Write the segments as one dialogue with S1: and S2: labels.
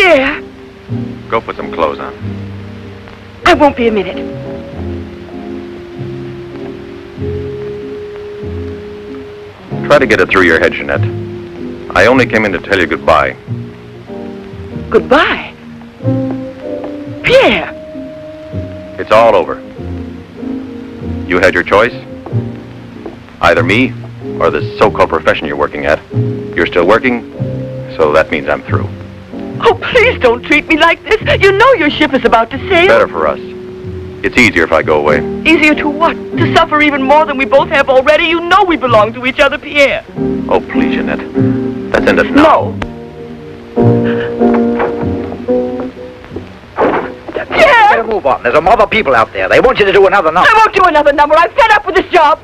S1: Pierre!
S2: Go put some clothes on.
S1: I won't be a minute.
S2: Try to get it through your head, Jeanette. I only came in to tell you goodbye.
S1: Goodbye? Pierre!
S2: It's all over. You had your choice. Either me or this so-called profession you're working at. You're still working, so that means I'm through.
S1: Oh, please don't treat me like this. You know your ship is about to sail.
S2: Better for us. It's easier if I go away.
S1: Easier to what? To suffer even more than we both have already? You know we belong to each other, Pierre.
S2: Oh, please, Jeanette. Let's end it now.
S1: No. Pierre!
S3: Better move on. There's a mob of people out there. They want you to do another number.
S1: I won't do another number. I'm fed up with this job.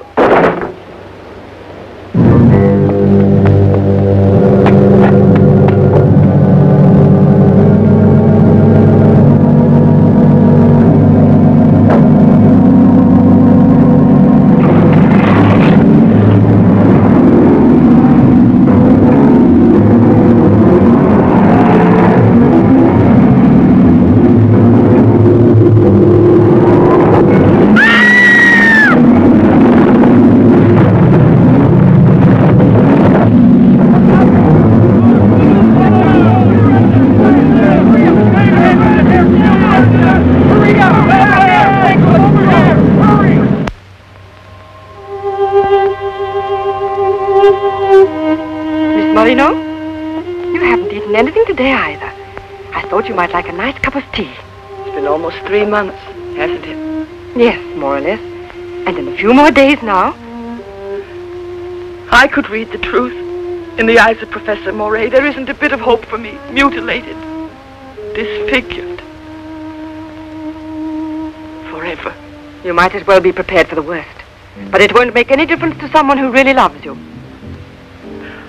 S4: You might like a nice cup of tea.
S1: It's been almost 3 months, hasn't it?
S4: Yes, more or less. And in a few more days now.
S1: I could read the truth. In the eyes of Professor Moray, there isn't a bit of hope for me. Mutilated. Disfigured. Forever.
S4: You might as well be prepared for the worst. But it won't make any difference to someone who really loves you.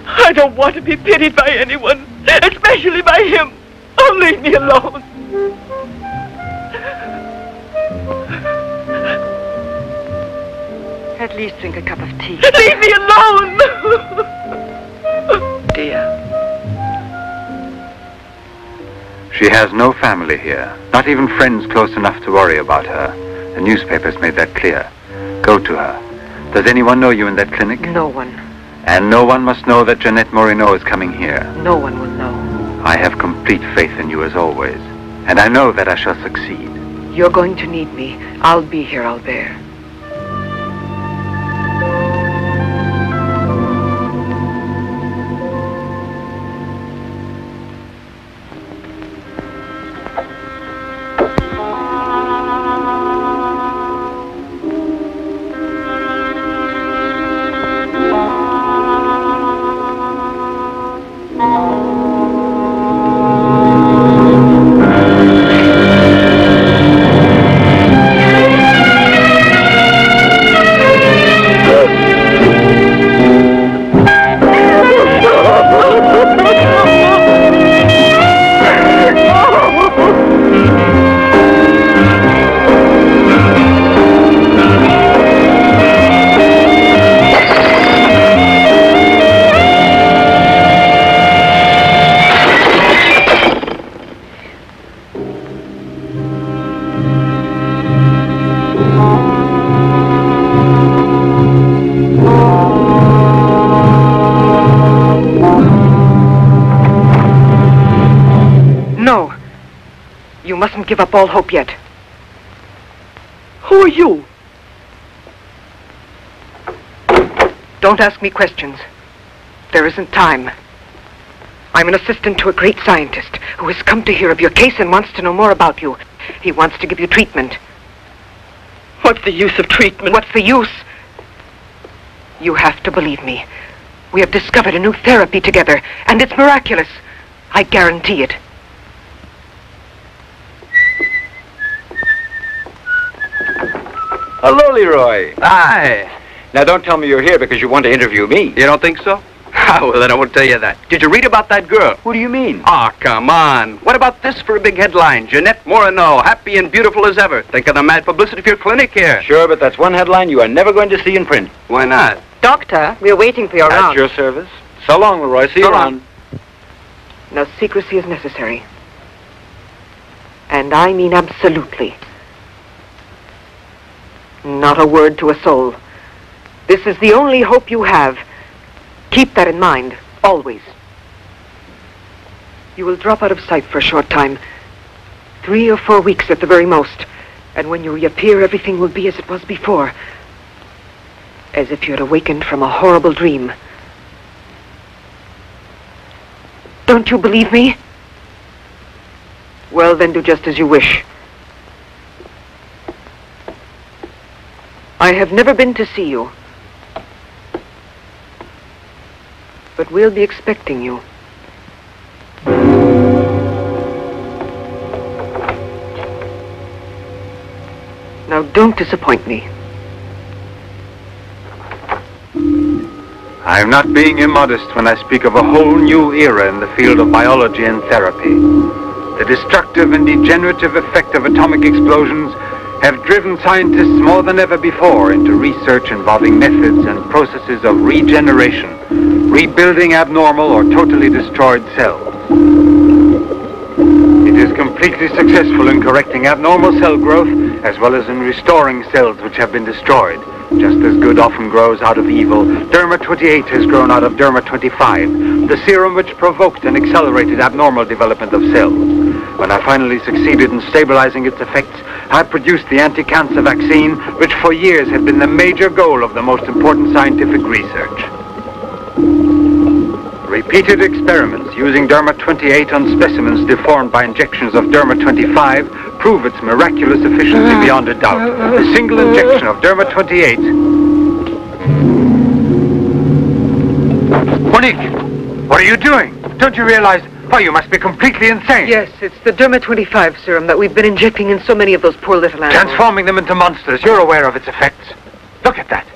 S1: I don't want to be pitied by anyone, especially by him. Oh, leave me alone.
S4: At least drink a cup of tea.
S1: Leave me alone! Dear.
S5: She has no family here. Not even friends close enough to worry about her. The newspapers made that clear. Go to her. Does anyone know you in that clinic?
S4: No one.
S5: And no one must know that Jeanette Moreno is coming here.
S4: No one will know.
S5: I have complete faith in you as always, and I know that I shall succeed.
S4: You're going to need me. I'll be here, Albert. You mustn't give up all hope yet.
S1: Who are you?
S4: Don't ask me questions. There isn't time. I'm an assistant to a great scientist who has come to hear of your case and wants to know more about you. He wants to give you treatment.
S1: What's the use of treatment?
S4: What's the use? You have to believe me. We have discovered a new therapy together, and it's miraculous. I guarantee it.
S6: Hello, Leroy. Hi. Now, don't tell me you're here because you want to interview me.
S7: You don't think so? Well, then I won't tell you that. Did you read about that girl?
S6: What do you mean?
S7: Ah, come on. What about this for a big headline? Jeanette Moreno, happy and beautiful as ever. Think of the mad publicity for your clinic here.
S6: Sure, but that's one headline you are never going to see in print.
S7: Why not?
S4: Doctor, we're waiting for your
S6: At
S4: round.
S6: your service. So long, Leroy. See you around.
S4: No secrecy is necessary. And I mean absolutely. Not a word to a soul. This is the only hope you have. Keep that in mind, always. You will drop out of sight for a short time. 3 or 4 weeks at the very most. And when you reappear, everything will be as it was before. As if you had awakened from a horrible dream. Don't you believe me? Well, then do just as you wish. I have never been to see you. But we'll be expecting you. Now, don't disappoint me.
S5: I am not being immodest when I speak of a whole new era in the field of biology and therapy. The destructive and degenerative effect of atomic explosions have driven scientists more than ever before into research involving methods and processes of regeneration, rebuilding abnormal or totally destroyed cells. It is completely successful in correcting abnormal cell growth as well as in restoring cells which have been destroyed. Just as good often grows out of evil, Derma 28 has grown out of Derma 25, the serum which provoked and accelerated abnormal development of cells. When I finally succeeded in stabilizing its effects, I produced the anti-cancer vaccine, which for years had been the major goal of the most important scientific research. Repeated experiments using Derma 28 on specimens deformed by injections of Derma 25 prove its miraculous efficiency beyond a doubt. A single injection of Derma 28... Monique, what are you doing? Don't you realize... Oh, you must be completely insane.
S4: Yes, it's the Derma 25 serum that we've been injecting in so many of those poor little animals.
S5: Transforming them into monsters. You're aware of its effects. Look at that.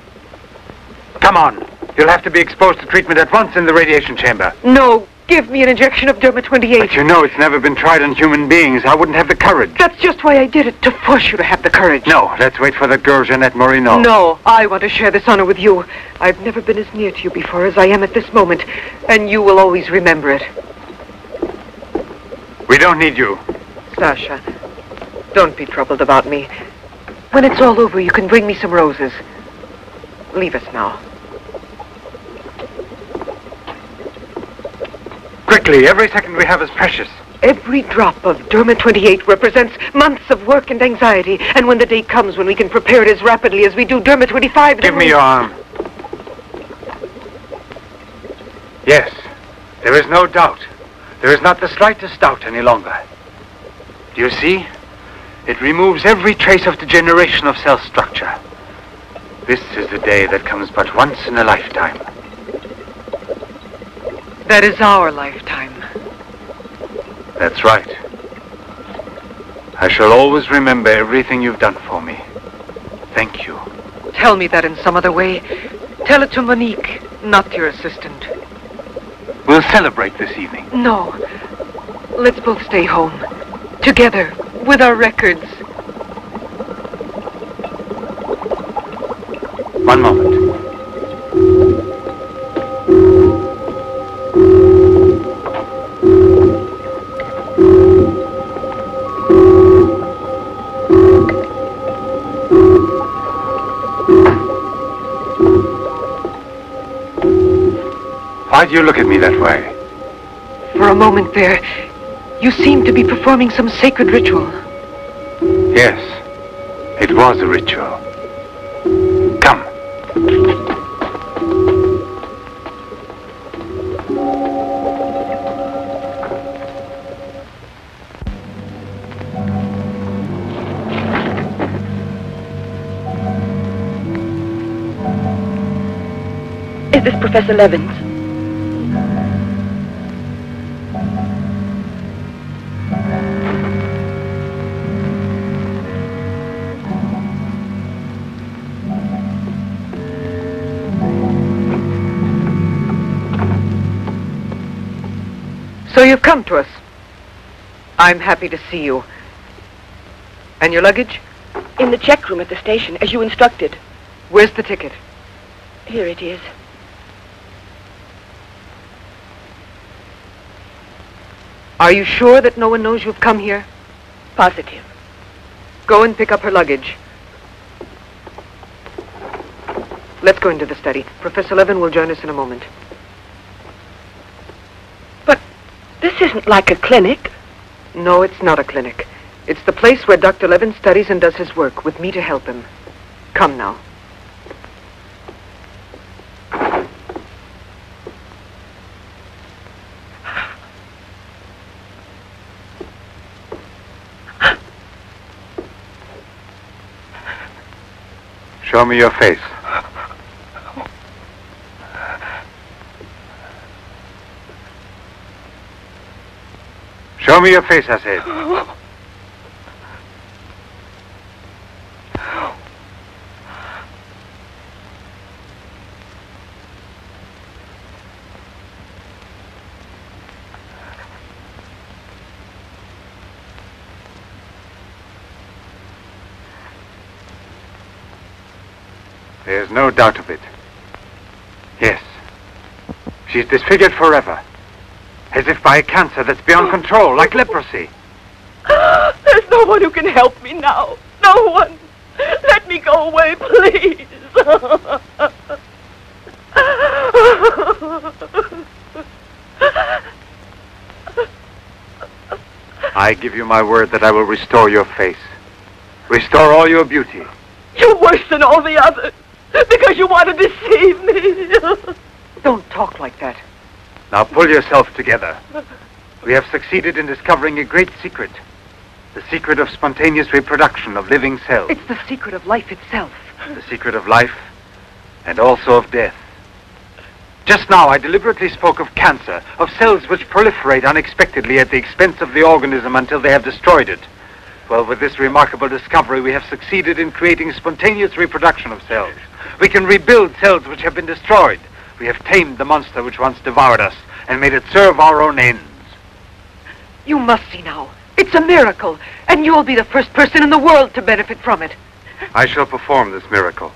S5: Come on. You'll have to be exposed to treatment at once in the radiation chamber.
S4: No, give me an injection of Derma 28.
S5: But you know it's never been tried on human beings. I wouldn't have the courage.
S4: That's just why I did it, to force you to have the courage.
S5: No, let's wait for that girl, Jeanette Morino.
S4: No, I want to share this honor with you. I've never been as near to you before as I am at this moment, and you will always remember it.
S5: We don't need you.
S4: Sasha, don't be troubled about me. When it's all over, you can bring me some roses. Leave us now.
S5: Quickly, every second we have is precious.
S4: Every drop of Derma 28 represents months of work and anxiety, and when the day comes when we can prepare it as rapidly as we do Derma 25...
S5: Give me your arm. Yes, there is no doubt. There is not the slightest doubt any longer. Do you see? It removes every trace of degeneration of cell structure. This is a day that comes but once in a lifetime.
S4: That is our lifetime.
S5: That's right. I shall always remember everything you've done for me. Thank you.
S4: Tell me that in some other way. Tell it to Monique, not your assistant.
S5: We'll celebrate this evening.
S4: No. Let's both stay home. Together, with our records.
S5: One moment. Why do you look at me that way?
S4: For a moment there, you seemed to be performing some sacred ritual.
S5: Yes, it was a ritual. Come.
S1: Is this Professor Levins?
S4: So you've come to us. I'm happy to see you. And your luggage?
S1: In the check room at the station, as you instructed.
S4: Where's the ticket?
S1: Here it is.
S4: Are you sure that no one knows you've come here?
S1: Positive.
S4: Go and pick up her luggage. Let's go into the study. Professor Levin will join us in a moment.
S1: But this isn't like a clinic.
S4: No, it's not a clinic. It's the place where Dr. Levin studies and does his work, with me to help him. Come now.
S5: Show me your face. Show me your face, I said. There's no doubt of it. Yes. She's disfigured forever. As if by a cancer that's beyond control, like leprosy.
S1: There's no one who can help me now. No one. Let me go away, please.
S5: I give you my word that I will restore your face. Restore all your beauty.
S1: You're worse than all the others. Because you want to deceive me.
S4: Don't talk like that.
S5: Now pull yourself together. We have succeeded in discovering a great secret. The secret of spontaneous reproduction of living cells.
S4: It's the secret of life itself.
S5: The secret of life and also of death. Just now I deliberately spoke of cancer, of cells which proliferate unexpectedly at the expense of the organism until they have destroyed it. Well, with this remarkable discovery, we have succeeded in creating spontaneous reproduction of cells. We can rebuild cells which have been destroyed. We have tamed the monster which once devoured us and made it serve our own ends.
S4: You must see now. It's a miracle, and you'll be the first person in the world to benefit from it.
S5: I shall perform this miracle.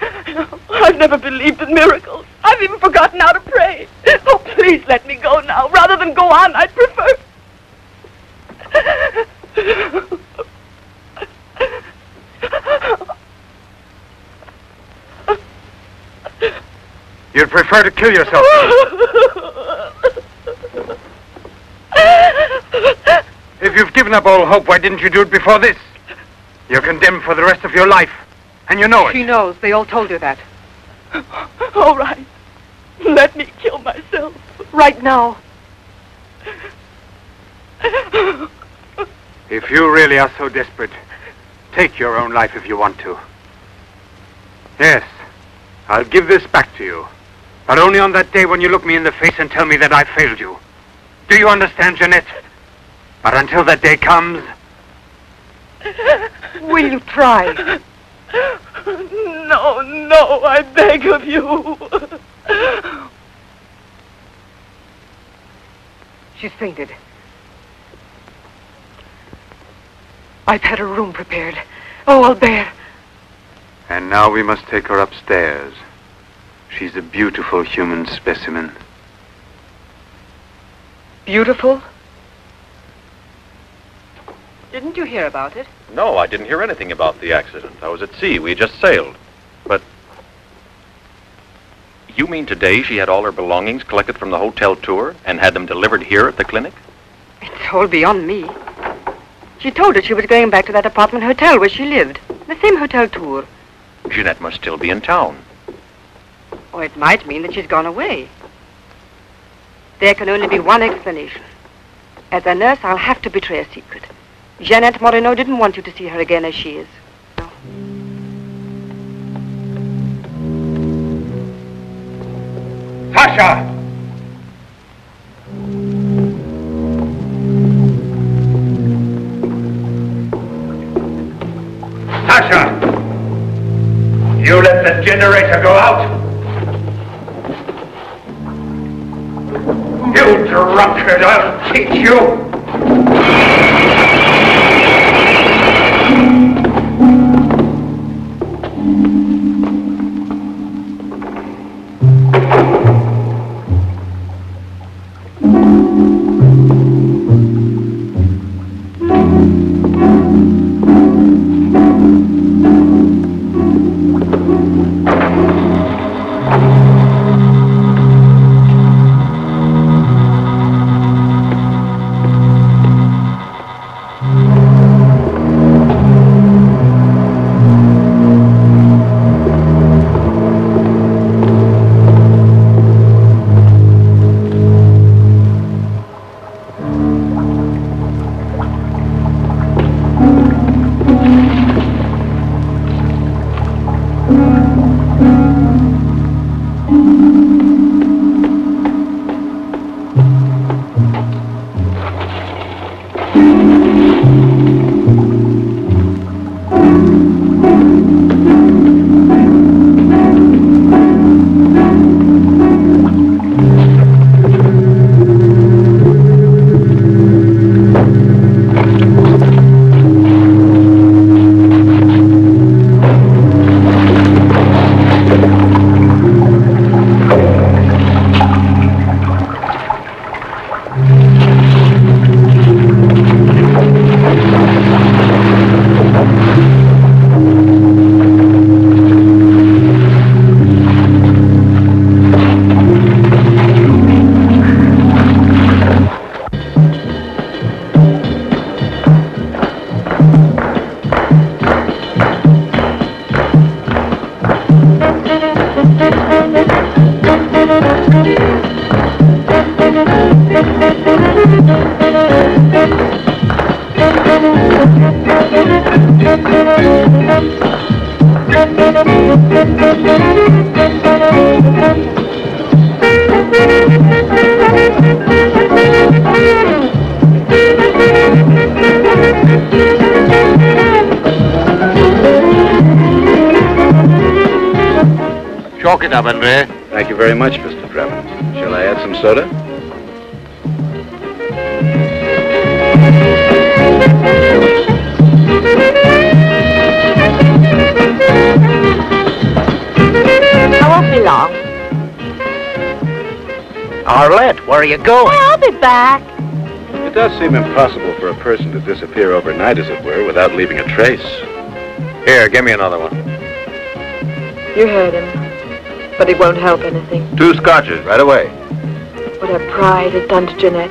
S1: I've never believed in miracles. I've even forgotten how to pray. Oh, please let me go now. Rather than go on, I'd prefer...
S5: You'd prefer to kill yourself. If you've given up all hope, why didn't you do it before this? You're condemned for the rest of your life, and you know it.
S4: She knows. They all told her that.
S1: All right. Let me kill myself.
S4: Right now.
S5: If you really are so desperate, take your own life if you want to. Yes, I'll give this back to you. But only on that day when you look me in the face and tell me that I failed you. Do you understand, Jeanette? But until that day comes...
S4: Will you try?
S1: No, I beg of you.
S4: She's fainted. I've had her room prepared. Oh, I'll bear.
S5: And now we must take her upstairs. She's a beautiful human specimen.
S4: Beautiful? Didn't you hear about it?
S2: No, I didn't hear anything about the accident. I was at sea. We just sailed. But... You mean today she had all her belongings collected from the hotel tour and had them delivered here at the clinic?
S8: It's all beyond me. She told us she was going back to that apartment hotel where she lived. The same hotel tour.
S2: Jeanette must still be in town.
S8: Or it might mean that she's gone away. There can only be one explanation. As a nurse, I'll have to betray a secret. Jeanette Moreno didn't want you to see her again as she is. No.
S5: Sasha! Sasha! You let the generator go out? You drunkard, I'll teach you! Chalk it up, Andre.
S2: Thank you very much, Mr. Drummond. Shall I add some soda?
S1: I won't be long.
S3: Arlette, where are you going?
S1: I'll be back.
S2: It does seem impossible for a person to disappear overnight, as it were, without leaving a trace. Here, give me another one.
S8: You heard him, but it won't help anything.
S2: 2 scotches, right away.
S8: What her pride has done to Jeanette.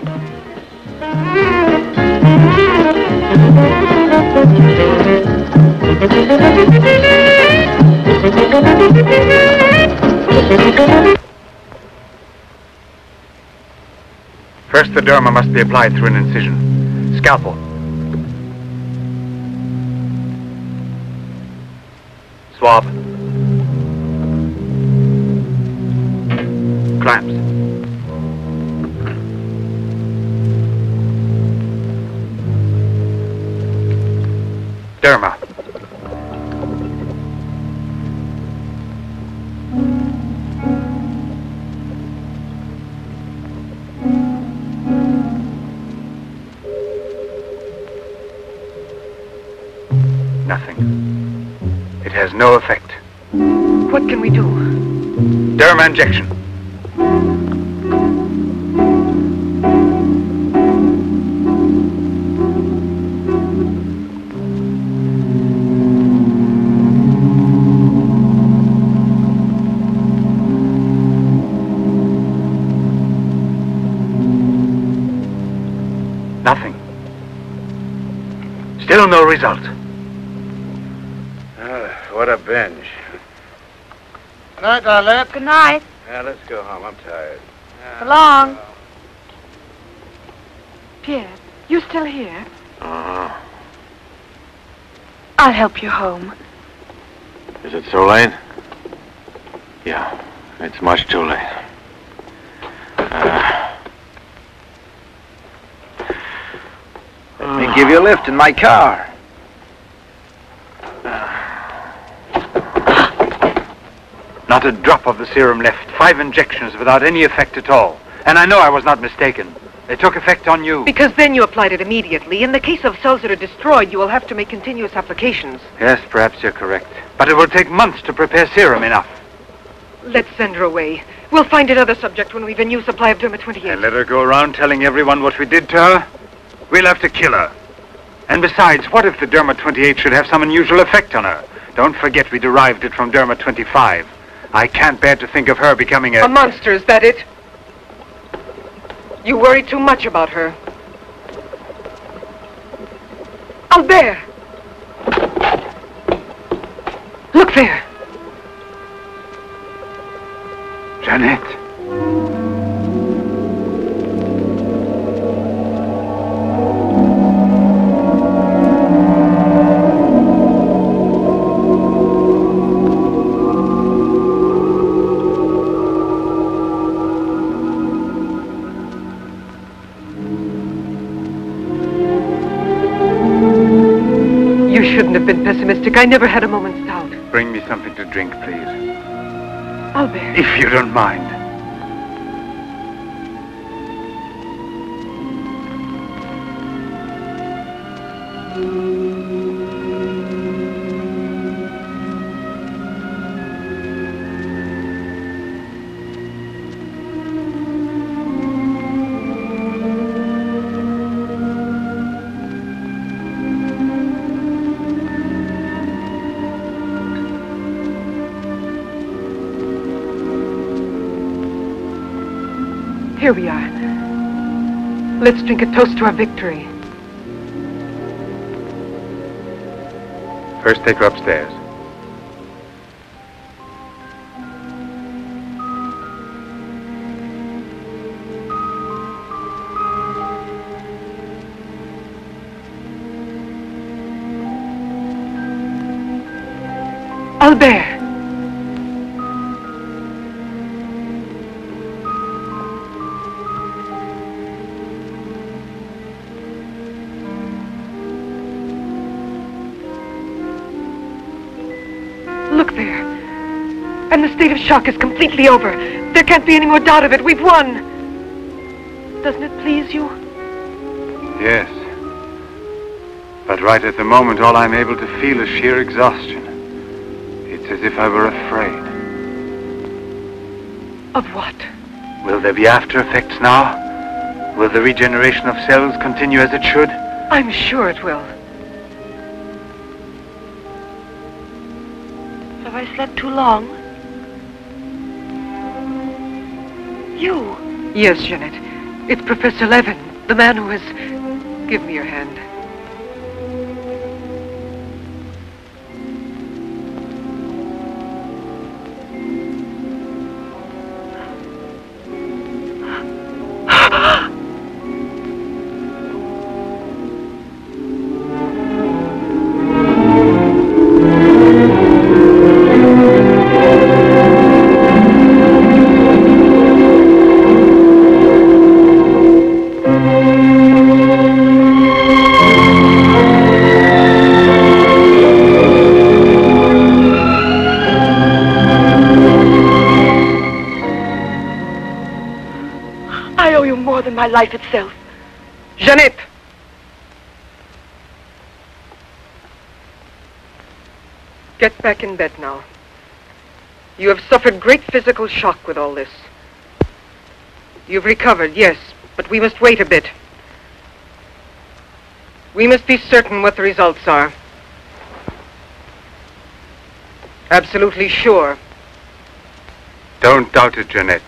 S5: First, the derma must be applied through an incision. Scalpel. Swab. Clamps. Derma. Nothing. It has no effect.
S4: What can we do?
S5: Derma injection. Nothing. Still no result.
S2: What a binge.
S5: Good night, Arlette.
S1: Good night.
S2: Yeah, let's go home. I'm tired.
S1: So long.
S4: Pierre, you still here?
S2: Uh-huh.
S4: I'll help you home.
S2: Is it so late? Yeah, it's much too late.
S3: Let me give you a lift in my car.
S5: Not a drop of the serum left. 5 injections without any effect at all. And I know I was not mistaken. They took effect on you.
S4: Because then you applied it immediately. In the case of cells that are destroyed, you will have to make continuous applications.
S5: Yes, perhaps you're correct. But it will take months to prepare serum enough.
S4: Let's send her away. We'll find another subject when we've a new supply of Derma 28.
S5: And let her go around telling everyone what we did to her? We'll have to kill her. And besides, what if the Derma 28 should have some unusual effect on her? Don't forget we derived it from Derma 25. I can't bear to think of her becoming
S4: A monster, is that it? You worry too much about her. Albert! Look there!
S5: Jeanette.
S4: You shouldn't have been pessimistic. I never had a moment's doubt.
S5: Bring me something to drink, please.
S4: Albert.
S5: If you don't mind.
S4: Here we are. Let's drink a toast to our victory.
S5: First, take her upstairs.
S4: Albert! Look there. And the state of shock is completely over. There can't be any more doubt of it. We've won. Doesn't it please you?
S5: Yes. But right at the moment, all I'm able to feel is sheer exhaustion. It's as if I were afraid.
S4: Of what?
S5: Will there be after effects now? Will the regeneration of cells continue as it should?
S4: I'm sure it will.
S1: Have I slept too long? You?
S4: Yes, Jeanette. It's Professor Levin, the man who has... Give me your hand.
S1: My life itself.
S4: Jeanette! Get back in bed now. You have suffered great physical shock with all this. You've recovered, yes, but we must wait a bit. We must be certain what the results are. Absolutely sure.
S5: Don't doubt it, Jeanette.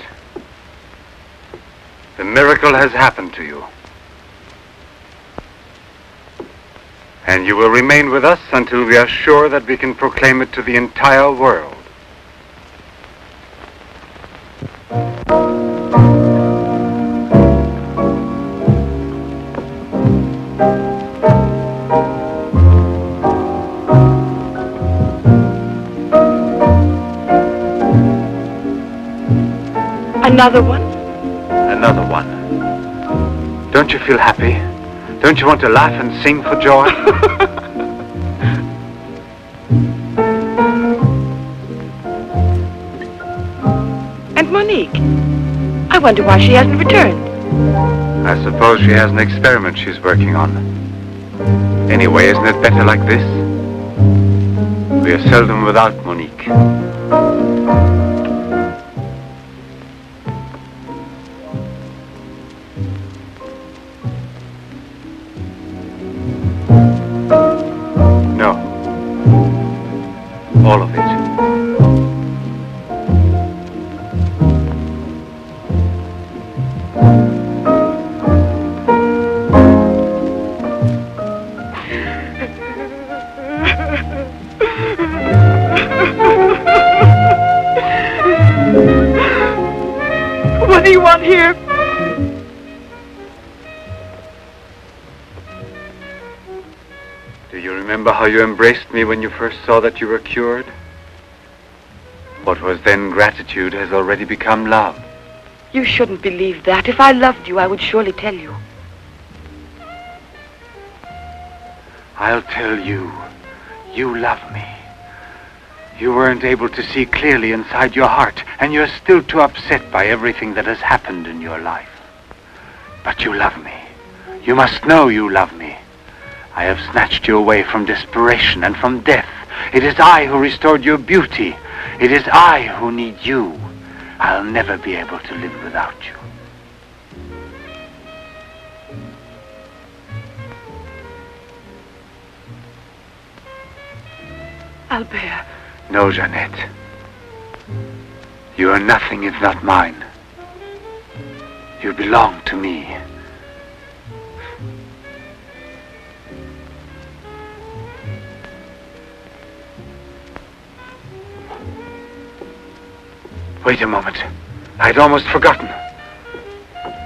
S5: The miracle has happened to you. And you will remain with us until we are sure that we can proclaim it to the entire world.
S1: Another one?
S5: Another one. Don't you feel happy? Don't you want to laugh and sing for joy?
S1: And Monique? I wonder why she hasn't returned.
S5: I suppose she has an experiment she's working on. Anyway, isn't it better like this? We are seldom without Monique. All of it.
S1: What do you want here?
S5: Do you remember how you embraced me when you first saw that you were cured? What was then gratitude has already become love.
S1: You shouldn't believe that. If I loved you, I would surely tell you.
S5: I'll tell you. You love me. You weren't able to see clearly inside your heart, and you're still too upset by everything that has happened in your life. But you love me. You must know you love me. I have snatched you away from desperation and from death. It is I who restored your beauty. It is I who need you. I'll never be able to live without you.
S1: Albert.
S5: No, Jeanette. You are nothing if not mine. You belong to me. Wait a moment. I'd almost forgotten.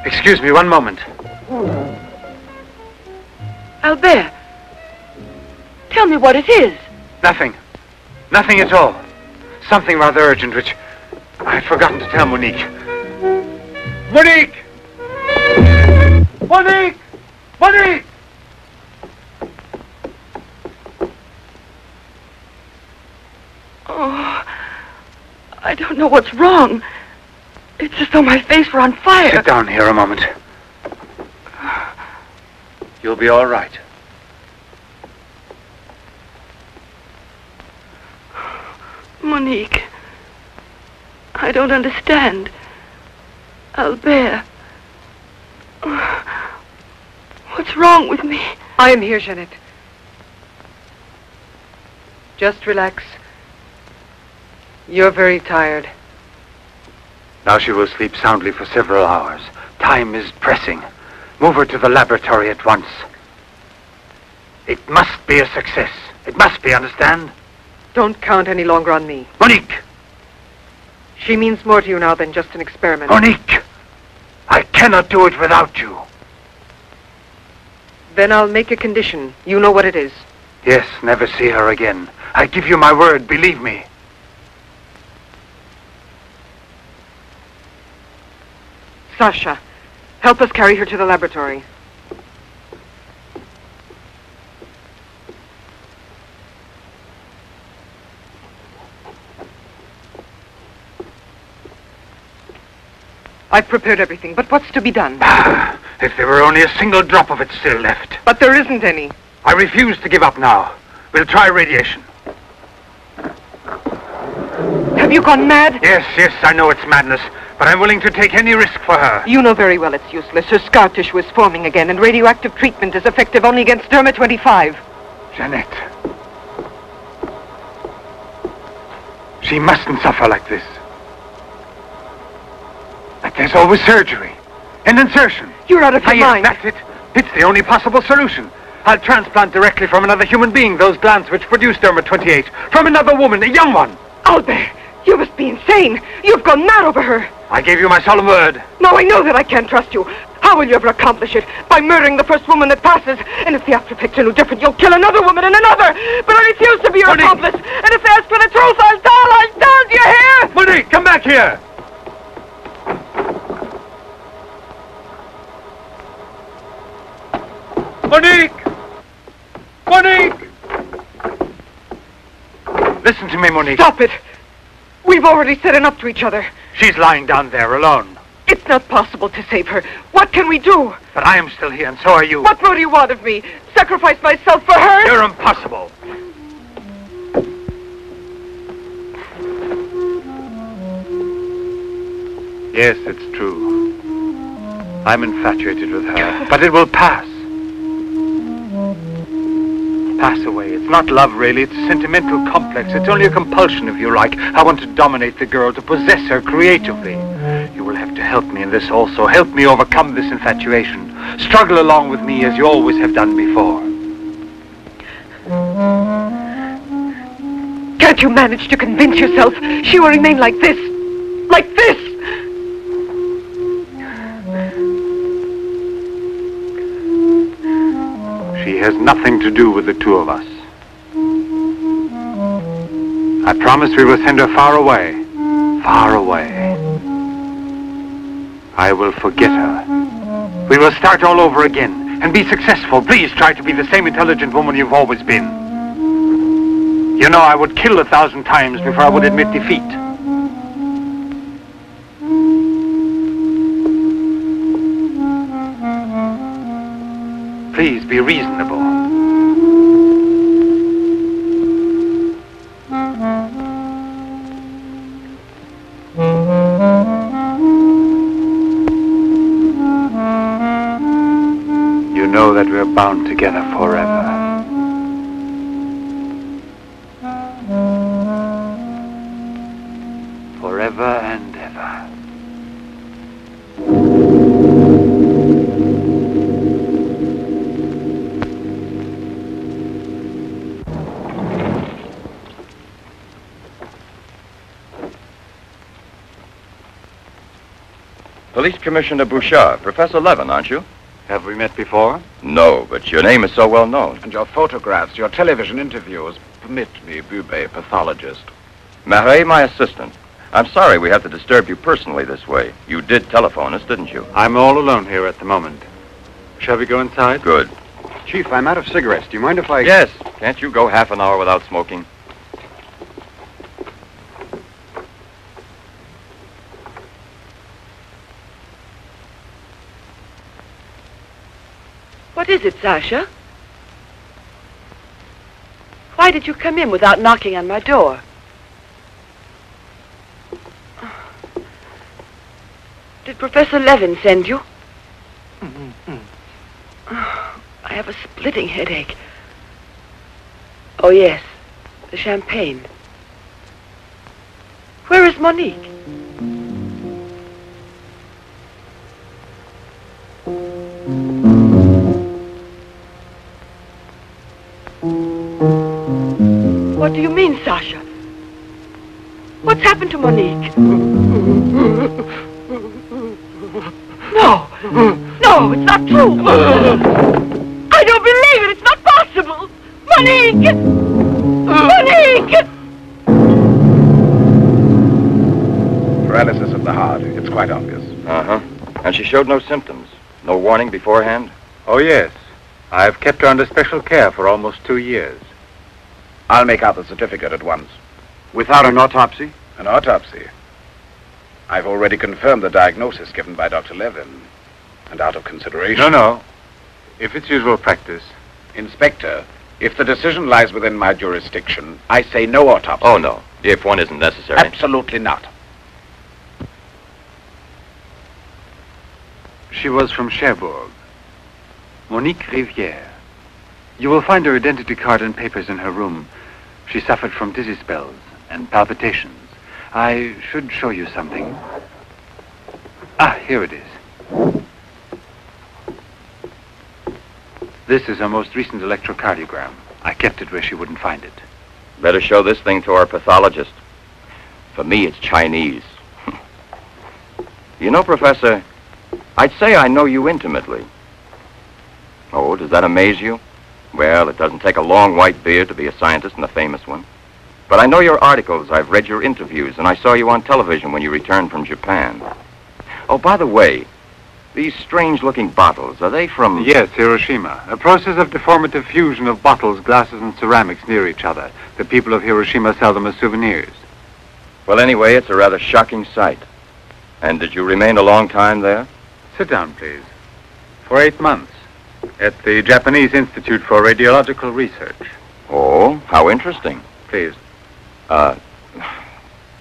S5: Excuse me, one moment.
S1: Albert, tell me what it is.
S5: Nothing. Nothing at all. Something rather urgent, which I had forgotten to tell Monique. Monique! Monique! Monique!
S1: Oh, I don't know what's wrong. It's as though my face were on fire.
S5: Sit down here a moment. You'll be all right.
S1: Monique, I don't understand. Albert, what's wrong with me?
S4: I am here, Jeanette. Just relax. You're very tired.
S5: Now she will sleep soundly for several hours. Time is pressing. Move her to the laboratory at once. It must be a success. It must be, understand?
S4: Don't count any longer on me.
S5: Monique!
S4: She means more to you now than just an experiment.
S5: Monique! I cannot do it without you.
S4: Then I'll make a condition. You know what it is.
S5: Yes, never see her again. I give you my word, believe me.
S4: Sasha, help us carry her to the laboratory. I've prepared everything, but what's to be done?
S5: If there were only a single drop of it still left.
S4: But there isn't any.
S5: I refuse to give up now. We'll try radiation.
S4: Have you gone mad?
S5: Yes, I know it's madness, but I'm willing to take any risk for her.
S4: You know very well it's useless. Her scar tissue is forming again, and radioactive treatment is effective only against derma 25.
S5: Jeanette. She mustn't suffer like this. But there's always surgery. An insertion.
S4: You're out of your mind.
S5: That's it. It's the only possible solution. I'll transplant directly from another human being those glands which produce derma 28. From another woman, a young one.
S4: Albert, you must be insane. You've gone mad over her.
S5: I gave you my solemn word.
S4: Now I know that I can't trust you. How will you ever accomplish it? By murdering the first woman that passes. And if the after effects are no different, you'll kill another woman and another. But I refuse to be your accomplice. And if they ask for the truth, I'll tell. Do you hear?
S5: Monique, come back here. Monique! Monique! Listen to me, Monique.
S4: Stop it. We've already said enough to each other.
S5: She's lying down there alone.
S4: It's not possible to save her. What can we do?
S5: But I am still here, and so are you.
S4: What more do you want of me? Sacrifice myself for her?
S5: You're impossible. Yes, it's true. I'm infatuated with her, but it will pass. Pass away. It's not love, really. It's a sentimental complex. It's only a compulsion, if you like. I want to dominate the girl, to possess her creatively. You will have to help me in this also. Help me overcome this infatuation. Struggle along with me as you always have done before.
S4: Can't you manage to convince yourself she will remain like this? Like this?
S5: She has nothing to do with the two of us. I promise we will send her far away. Far away. I will forget her. We will start all over again and be successful. Please try to be the same intelligent woman you've always been. You know, I would kill 1,000 times before I would admit defeat. Please be reasonable. You know that we're bound together forever. Forever and ever.
S2: Police Commissioner Bouchard, Professor Levin, aren't you?
S5: Have we met before?
S2: No, but your name is so well known.
S3: And your photographs, your television interviews. Permit me, Bube, pathologist.
S2: Marais, my assistant. I'm sorry we have to disturb you personally this way. You did telephone us, didn't you?
S5: I'm all alone here at the moment. Shall we go inside?
S2: Good.
S3: Chief, I'm out of cigarettes. Do you mind if I...
S2: Yes. Can't you go half an hour without smoking?
S1: What is it, Sasha? Why did you come in without knocking on my door? Did Professor Levin send you? I have a splitting headache. Oh, yes. The champagne. Where is Monique? What do you mean, Sasha? What's happened to Monique? No! No, it's not true! I don't believe it! It's not possible! Monique! Monique!
S9: Paralysis of the heart. It's quite obvious.
S2: Uh-huh. And she showed no symptoms? No warning beforehand?
S5: Oh, yes. I've kept her under special care for almost 2 years.
S9: I'll make out the certificate at once.
S3: Without an autopsy?
S9: An autopsy? I've already confirmed the diagnosis given by Dr. Levin. And out of consideration...
S5: No. If it's usual practice.
S9: Inspector, if the decision lies within my jurisdiction, I say no autopsy.
S2: Oh, no. If one isn't necessary.
S9: Absolutely not.
S5: She was from Cherbourg. Monique Rivière. You will find her identity card and papers in her room. She suffered from dizzy spells and palpitations. I should show you something. Ah, here it is. This is her most recent electrocardiogram. I kept it where she wouldn't find it.
S2: Better show this thing to our pathologist. For me, it's Chinese. You know, Professor, I'd say I know you intimately. Oh, does that amaze you? Well, it doesn't take a long white beard to be a scientist and a famous one. But I know your articles, I've read your interviews, and I saw you on television when you returned from Japan. Oh, by the way, these strange-looking bottles, are they from...
S5: Yes, Hiroshima. A process of deformative fusion of bottles, glasses, and ceramics near each other. The people of Hiroshima sell them as souvenirs.
S2: Well, anyway, it's a rather shocking sight. And did you remain a long time there?
S5: Sit down, please. For 8 months. At the Japanese Institute for Radiological Research.
S2: Oh, how interesting.
S5: Please.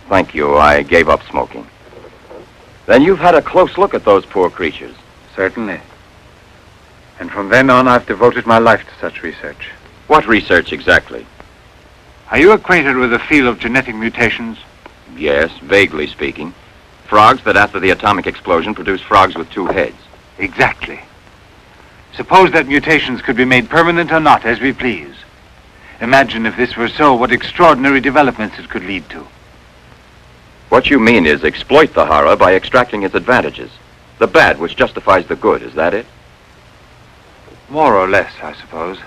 S2: Thank you. I gave up smoking. Then you've had a close look at those poor creatures.
S5: Certainly. And from then on, I've devoted my life to such research.
S2: What research exactly?
S5: Are you acquainted with the field of genetic mutations?
S2: Yes, vaguely speaking. Frogs that after the atomic explosion produce frogs with 2 heads.
S5: Exactly. Suppose that mutations could be made permanent or not, as we please. Imagine if this were so, what extraordinary developments it could lead to.
S2: What you mean is exploit the horror by extracting its advantages. The bad which justifies the good, is that it?
S5: More or less, I suppose.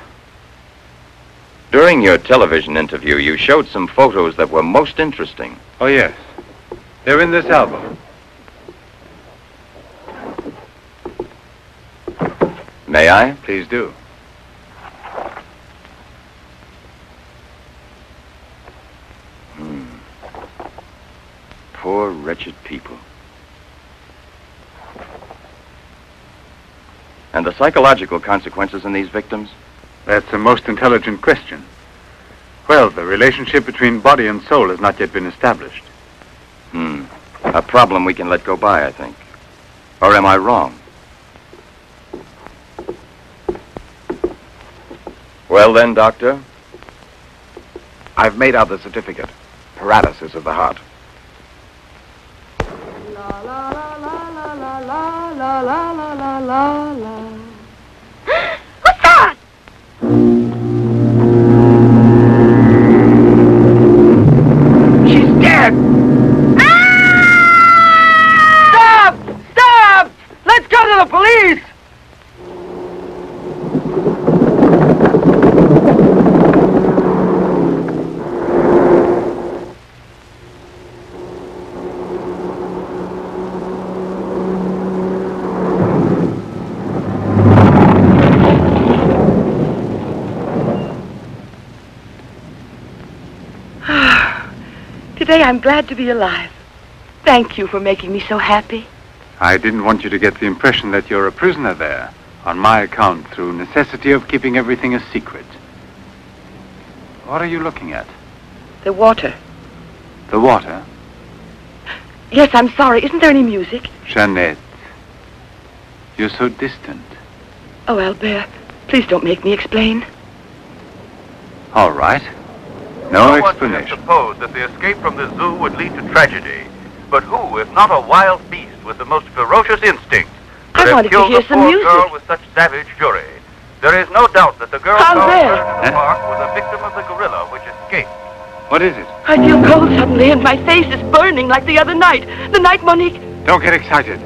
S2: During your television interview, you showed some photos that were most interesting.
S5: Oh, yes. They're in this album.
S2: May I?
S5: Please do.
S2: Poor, wretched people. And the psychological consequences in these victims?
S5: That's a most intelligent question. Well, the relationship between body and soul has not yet been established.
S2: A problem we can let go by, I think. Or am I wrong? Well then, Doctor?
S9: I've made out the certificate. Paralysis of the heart.
S1: La la la la la la la la la la la la. What's that?
S4: She's dead! Stop! Stop! Let's go to the police!
S1: I'm glad to be alive. Thank you for making me so happy.
S5: I didn't want you to get the impression that you're a prisoner there, on my account, through necessity of keeping everything a secret. What are you looking at?
S1: The water.
S5: The water?
S1: Yes, I'm sorry. Isn't there any music?
S5: Jeanette, you're so distant.
S1: Oh, Albert, please don't make me explain.
S5: All right. No
S2: one
S5: explanation.
S2: would suppose that the escape from the zoo would lead to tragedy. But who, if not a wild beast with the most ferocious instincts, could
S1: I
S2: have
S1: wanted to
S2: killed
S1: hear
S2: the
S1: some
S2: poor
S1: music.
S2: girl with such savage fury? There is no doubt that the girl found
S1: Albert!
S2: in the park was a victim of the gorilla which escaped.
S5: What is it?
S1: I feel cold suddenly, and my face is burning like the other night. The night Monique...
S5: Don't get excited.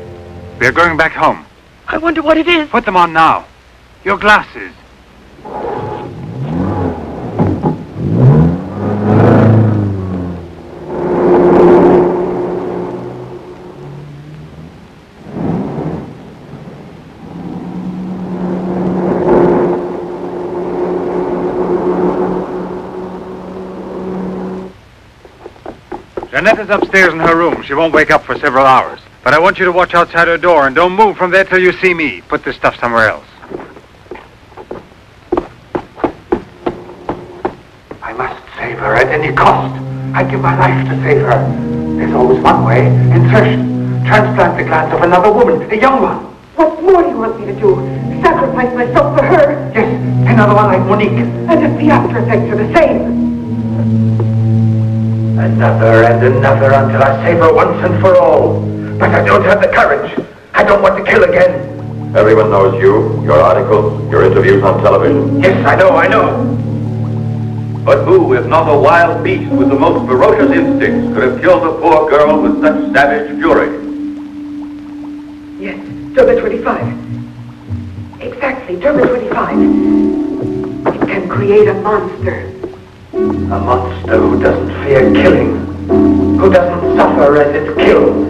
S5: We're going back home.
S1: I wonder what it is.
S5: Put them on now. Your glasses. Jeanette is upstairs in her room. She won't wake up for several hours. But I want you to watch outside her door and don't move from there till you see me. Put this stuff somewhere else.
S10: I must save her at any cost. I'd give my life to save her. There's always one way. Insertion. Transplant the glands of another woman, a young one.
S4: What more do you want me to do? Sacrifice myself for her?
S10: Yes, another one like Monique.
S4: And if the after effects are the same?
S10: Another and another until I save her once and for all. But I don't have the courage. I don't want to kill again.
S2: Everyone knows you, your articles, your interviews on television.
S10: Yes, I know.
S2: But who, if not a wild beast with the most ferocious instincts, could have killed the poor girl with such savage fury?
S4: Yes, Derma 25. Exactly, Derma 25. It can create a monster.
S10: A monster who doesn't fear killing. Who doesn't suffer as it kills.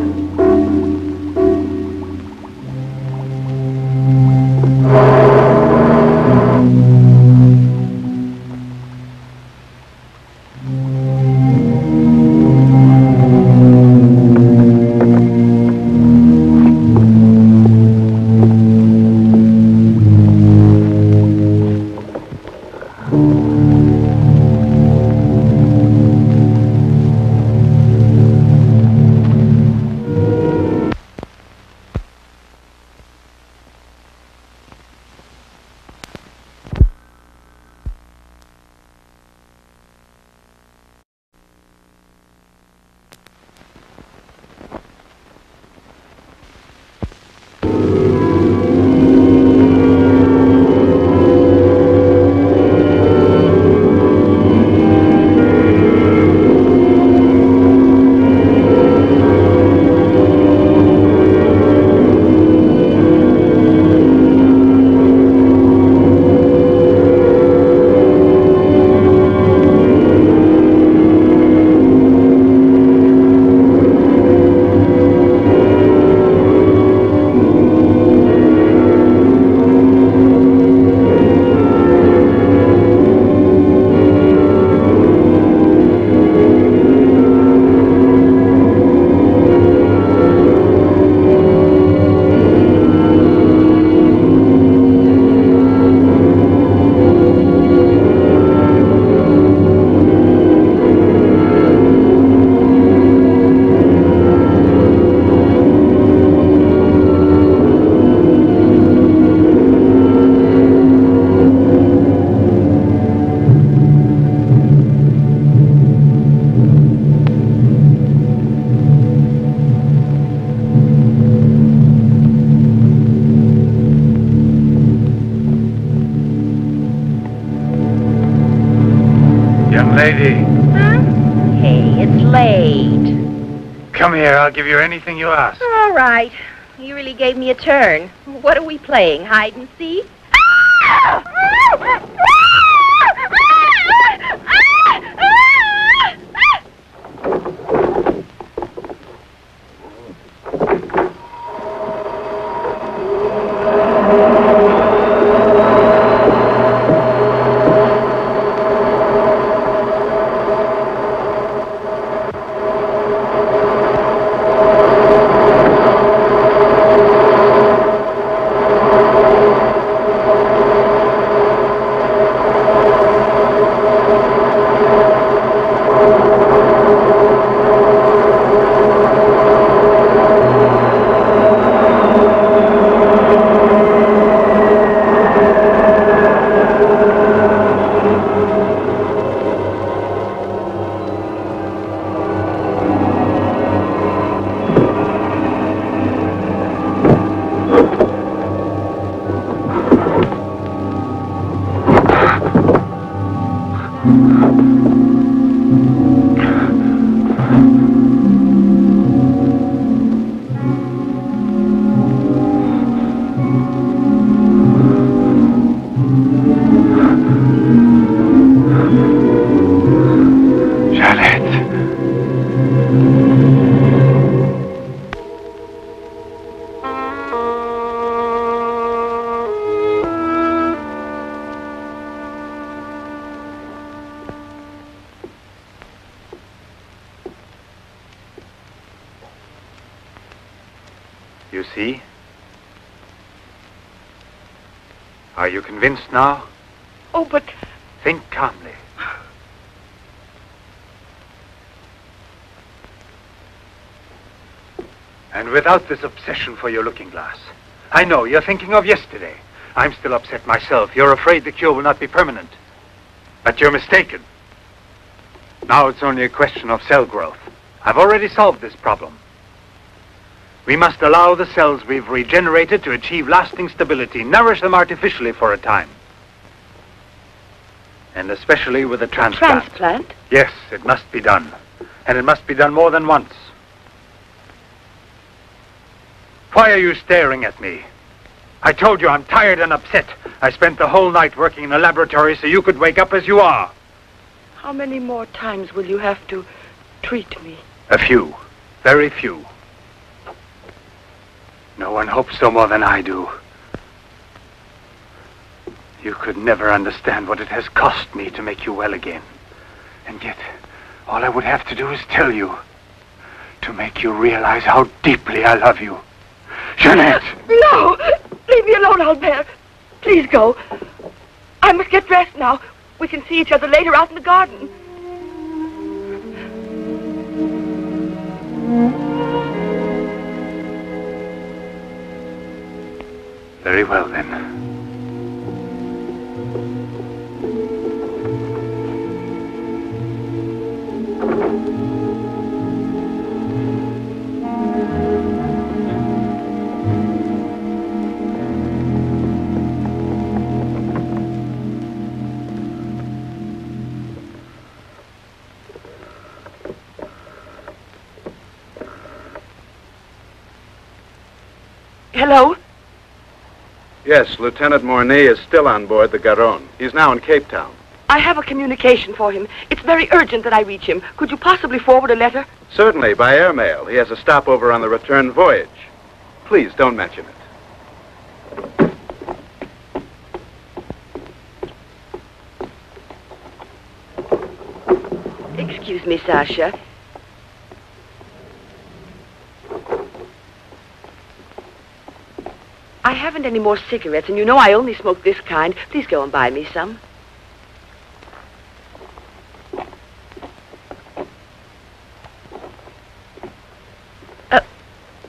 S5: Lady.
S11: Huh? Hey, it's late.
S5: Come here, I'll give you anything you ask.
S11: All right. You really gave me a turn. What are we playing, hide and seek?
S5: You see? Are you convinced now?
S1: Oh, but...
S5: Think calmly. And without this obsession for your looking glass. I know, you're thinking of yesterday. I'm still upset myself. You're afraid the cure will not be permanent. But you're mistaken. Now it's only a question of cell growth. I've already solved this problem. We must allow the cells we've regenerated to achieve lasting stability, nourish them artificially for a time. And especially with a transplant.
S1: Transplant?
S5: Yes, it must be done. And it must be done more than once. Why are you staring at me? I told you I'm tired and upset. I spent the whole night working in a laboratory so you could wake up as you are.
S1: How many more times will you have to treat me?
S5: A few. Very few. No one hopes so more than I do. You could never understand what it has cost me to make you well again. And yet, all I would have to do is tell you. To make you realize how deeply I love you. Jeanette!
S1: No! Leave me alone, Albert. Please go. I must get dressed now. We can see each other later out in the garden.
S5: Very well, then.
S1: Hello?
S9: Yes, Lieutenant Mornay is still on board the Garonne. He's now in Cape Town.
S1: I have a communication for him. It's very urgent that I reach him. Could you possibly forward a letter?
S9: Certainly, by airmail. He has a stopover on the return voyage. Please, don't mention it.
S1: Excuse me, Sasha. I haven't any more cigarettes, and you know I only smoke this kind. Please go and buy me some.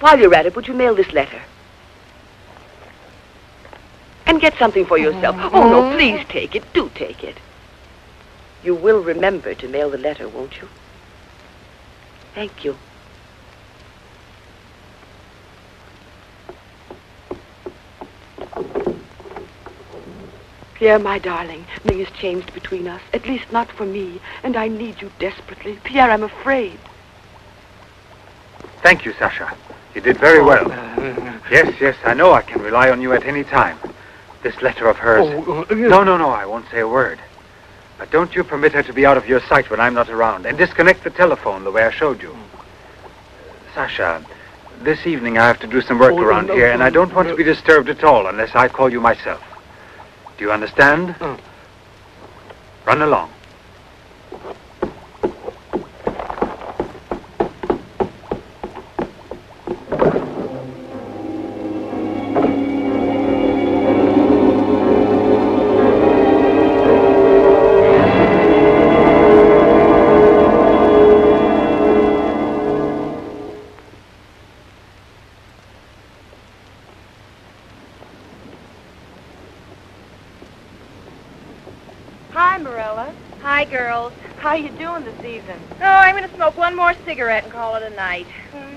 S1: While you're at it, would you mail this letter? And get something for yourself. Oh, no, please take it. Do take it. You will remember to mail the letter, won't you? Thank you. Pierre, my darling, nothing has changed between us, at least not for me, and I need you desperately. Pierre, I'm afraid.
S5: Thank you, Sasha. You did very well. Yes, I know I can rely on you at any time. This letter of hers... No, I won't say a word. But don't you permit her to be out of your sight when I'm not around, and disconnect the telephone the way I showed you. Sasha, this evening I have to do some work around here, and I don't want to be disturbed at all unless I call you myself. Do you understand? Run along.
S11: How you doing this evening? Oh, I'm going to smoke one more cigarette and call it a night.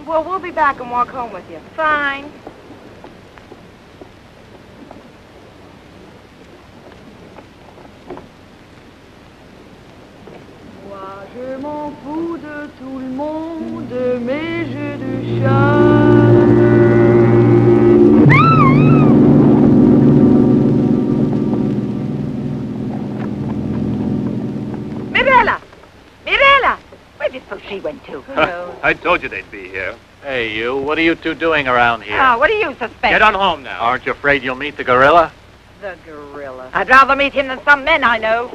S11: Well, we'll be back and walk home with you. Fine.
S1: Moi, je m'en fous de tout le monde, mais j'ai du charme.
S11: Where do you suppose she went to?
S6: I told you they'd be here.
S12: Hey, you. What are you two doing around here?
S11: Oh, what do you suspect?
S12: Get on home now. Aren't you afraid you'll meet the gorilla?
S11: The gorilla. I'd rather meet him than some men I know.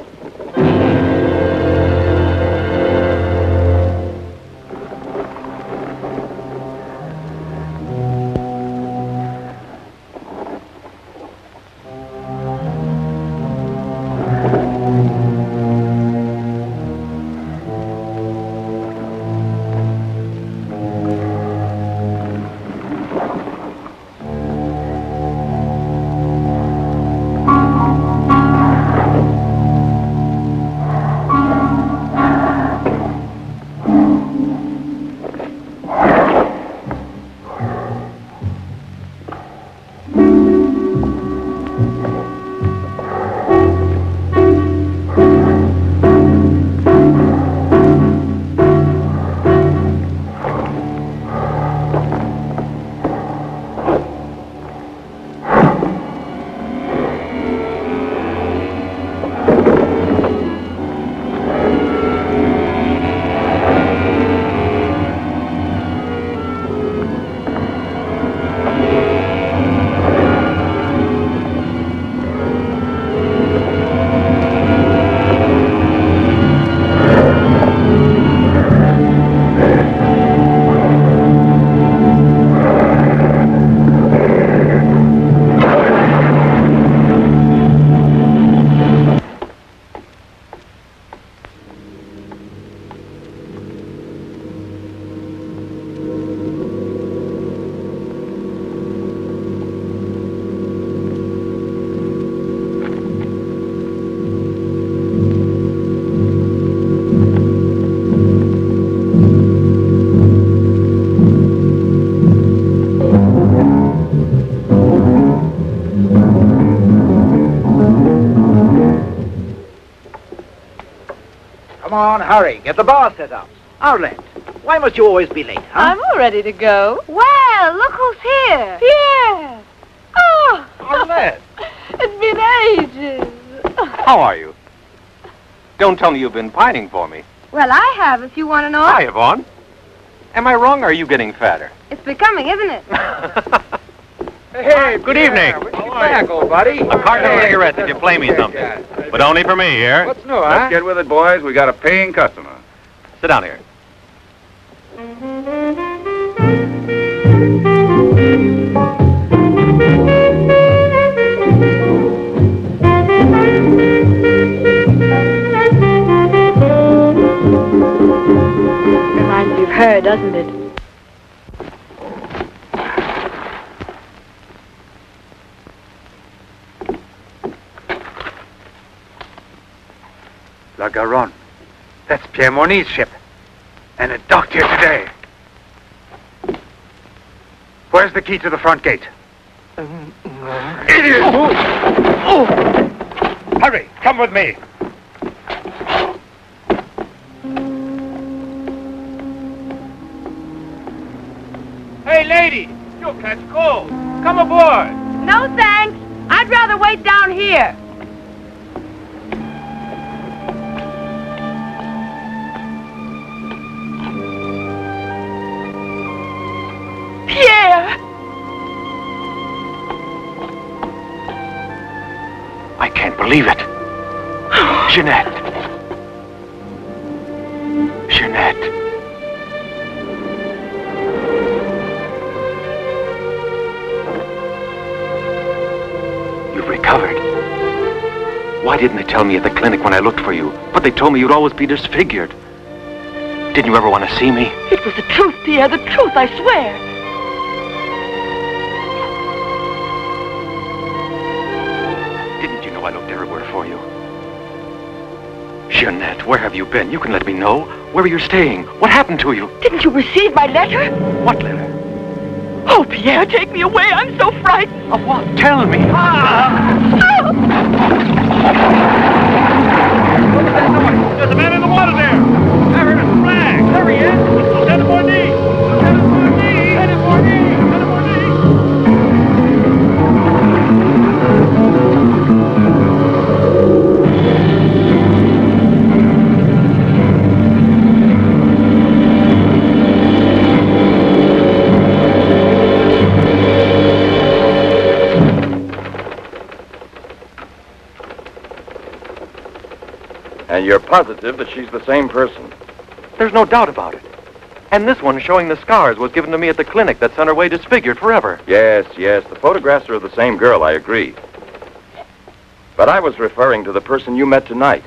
S3: Come on, hurry. Get the bar set up. Arlette, why must you always be late, huh?
S11: I'm all ready to go. Well, look who's here. Yes. Oh.
S3: Arlette.
S11: It's been ages.
S2: How are you? Don't tell me you've been pining for me.
S11: Well, I have, if you want to know.
S2: Hi, Yvonne. Am I wrong, or are you getting fatter?
S11: It's becoming, isn't it?
S3: Hey,
S2: Good evening.
S3: When you get back, old buddy?
S2: A carton of cigarettes if you play me something. But only for me here.
S3: What's new, huh?
S9: Let's get with it, boys. We got a paying customer.
S2: Sit down here.
S11: Reminds me of her, doesn't it?
S5: La Garonne. That's Pierre Monet's ship. And it docked here today. Where's the key to the front gate? Idiot! Oh. Hurry, come with me.
S12: Hey, lady, you'll catch cold. Come aboard.
S11: No, thanks. I'd rather wait down here. Pierre!
S5: I can't believe it. Jeanette. Jeanette. You've recovered. Why didn't they tell me at the clinic when I looked for you? But they told me you'd always be disfigured. Didn't you ever want to see me?
S11: It was the truth, Pierre, the truth, I swear.
S5: Didn't you know I looked everywhere for you? Jeanette, where have you been? You can let me know. Where are you staying? What happened to you?
S11: Didn't you receive my letter?
S5: What letter?
S11: Oh, Pierre, take me away. I'm so frightened.
S5: Of what? Tell me.
S12: There's a man in the water there. I heard a flag. There he is. It's Lieutenant Mornay. Lieutenant Mornay. Lieutenant Mornay. Lieutenant Mornay.
S2: And you're positive that she's the same person?
S13: There's no doubt about it. And this one showing the scars was given to me at the clinic that sent her away disfigured forever.
S2: Yes, yes. The photographs are of the same girl, I agree. But I was referring to the person you met tonight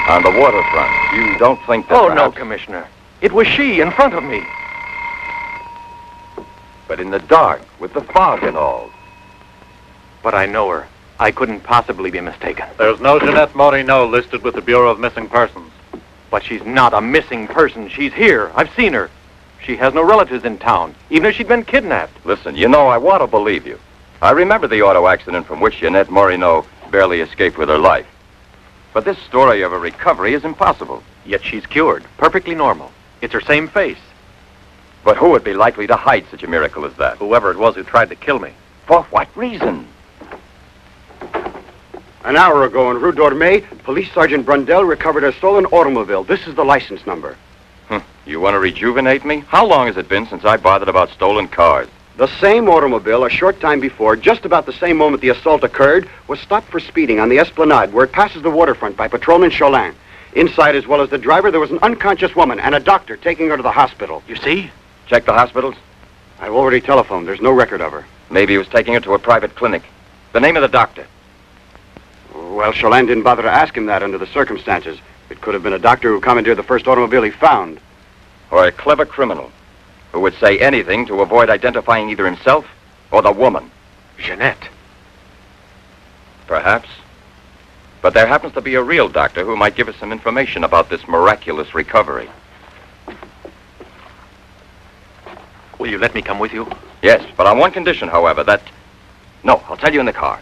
S2: on the waterfront. You don't think that
S13: Oh, no,
S2: perhaps...
S13: Commissioner. It was she in front of me.
S2: But in the dark, with the fog and all.
S13: But I know her. I couldn't possibly be mistaken.
S12: There's no Jeanette Morino listed with the Bureau of Missing Persons.
S13: But she's not a missing person. She's here. I've seen her. She has no relatives in town, even if she'd been kidnapped.
S2: Listen, you know, I want to believe you. I remember the auto accident from which Jeanette Morino barely escaped with her life. But this story of a recovery is impossible.
S13: Yet she's cured, perfectly normal. It's her same face.
S2: But who would be likely to hide such a miracle as that?
S13: Whoever it was who tried to kill me.
S2: For what reason?
S7: An hour ago in Rue Dormay, Police Sergeant Brundell recovered a stolen automobile. This is the license number.
S2: You want to rejuvenate me? How long has it been since I bothered about stolen cars?
S7: The same automobile, a short time before, just about the same moment the assault occurred, was stopped for speeding on the Esplanade, where it passes the waterfront, by Patrolman Cholin. Inside, as well as the driver, there was an unconscious woman and a doctor taking her to the hospital.
S2: You see? Check the hospitals?
S7: I've already telephoned. There's no record of her.
S2: Maybe he was taking her to a private clinic. The name of the doctor?
S7: Well, Cholin didn't bother to ask him that under the circumstances. It could have been a doctor who commandeered the first automobile he found.
S2: Or a clever criminal who would say anything to avoid identifying either himself or the woman.
S5: Jeanette.
S2: Perhaps. But there happens to be a real doctor who might give us some information about this miraculous recovery.
S13: Will you let me come with you?
S2: Yes, but on one condition, however, that... No, I'll tell you in the car.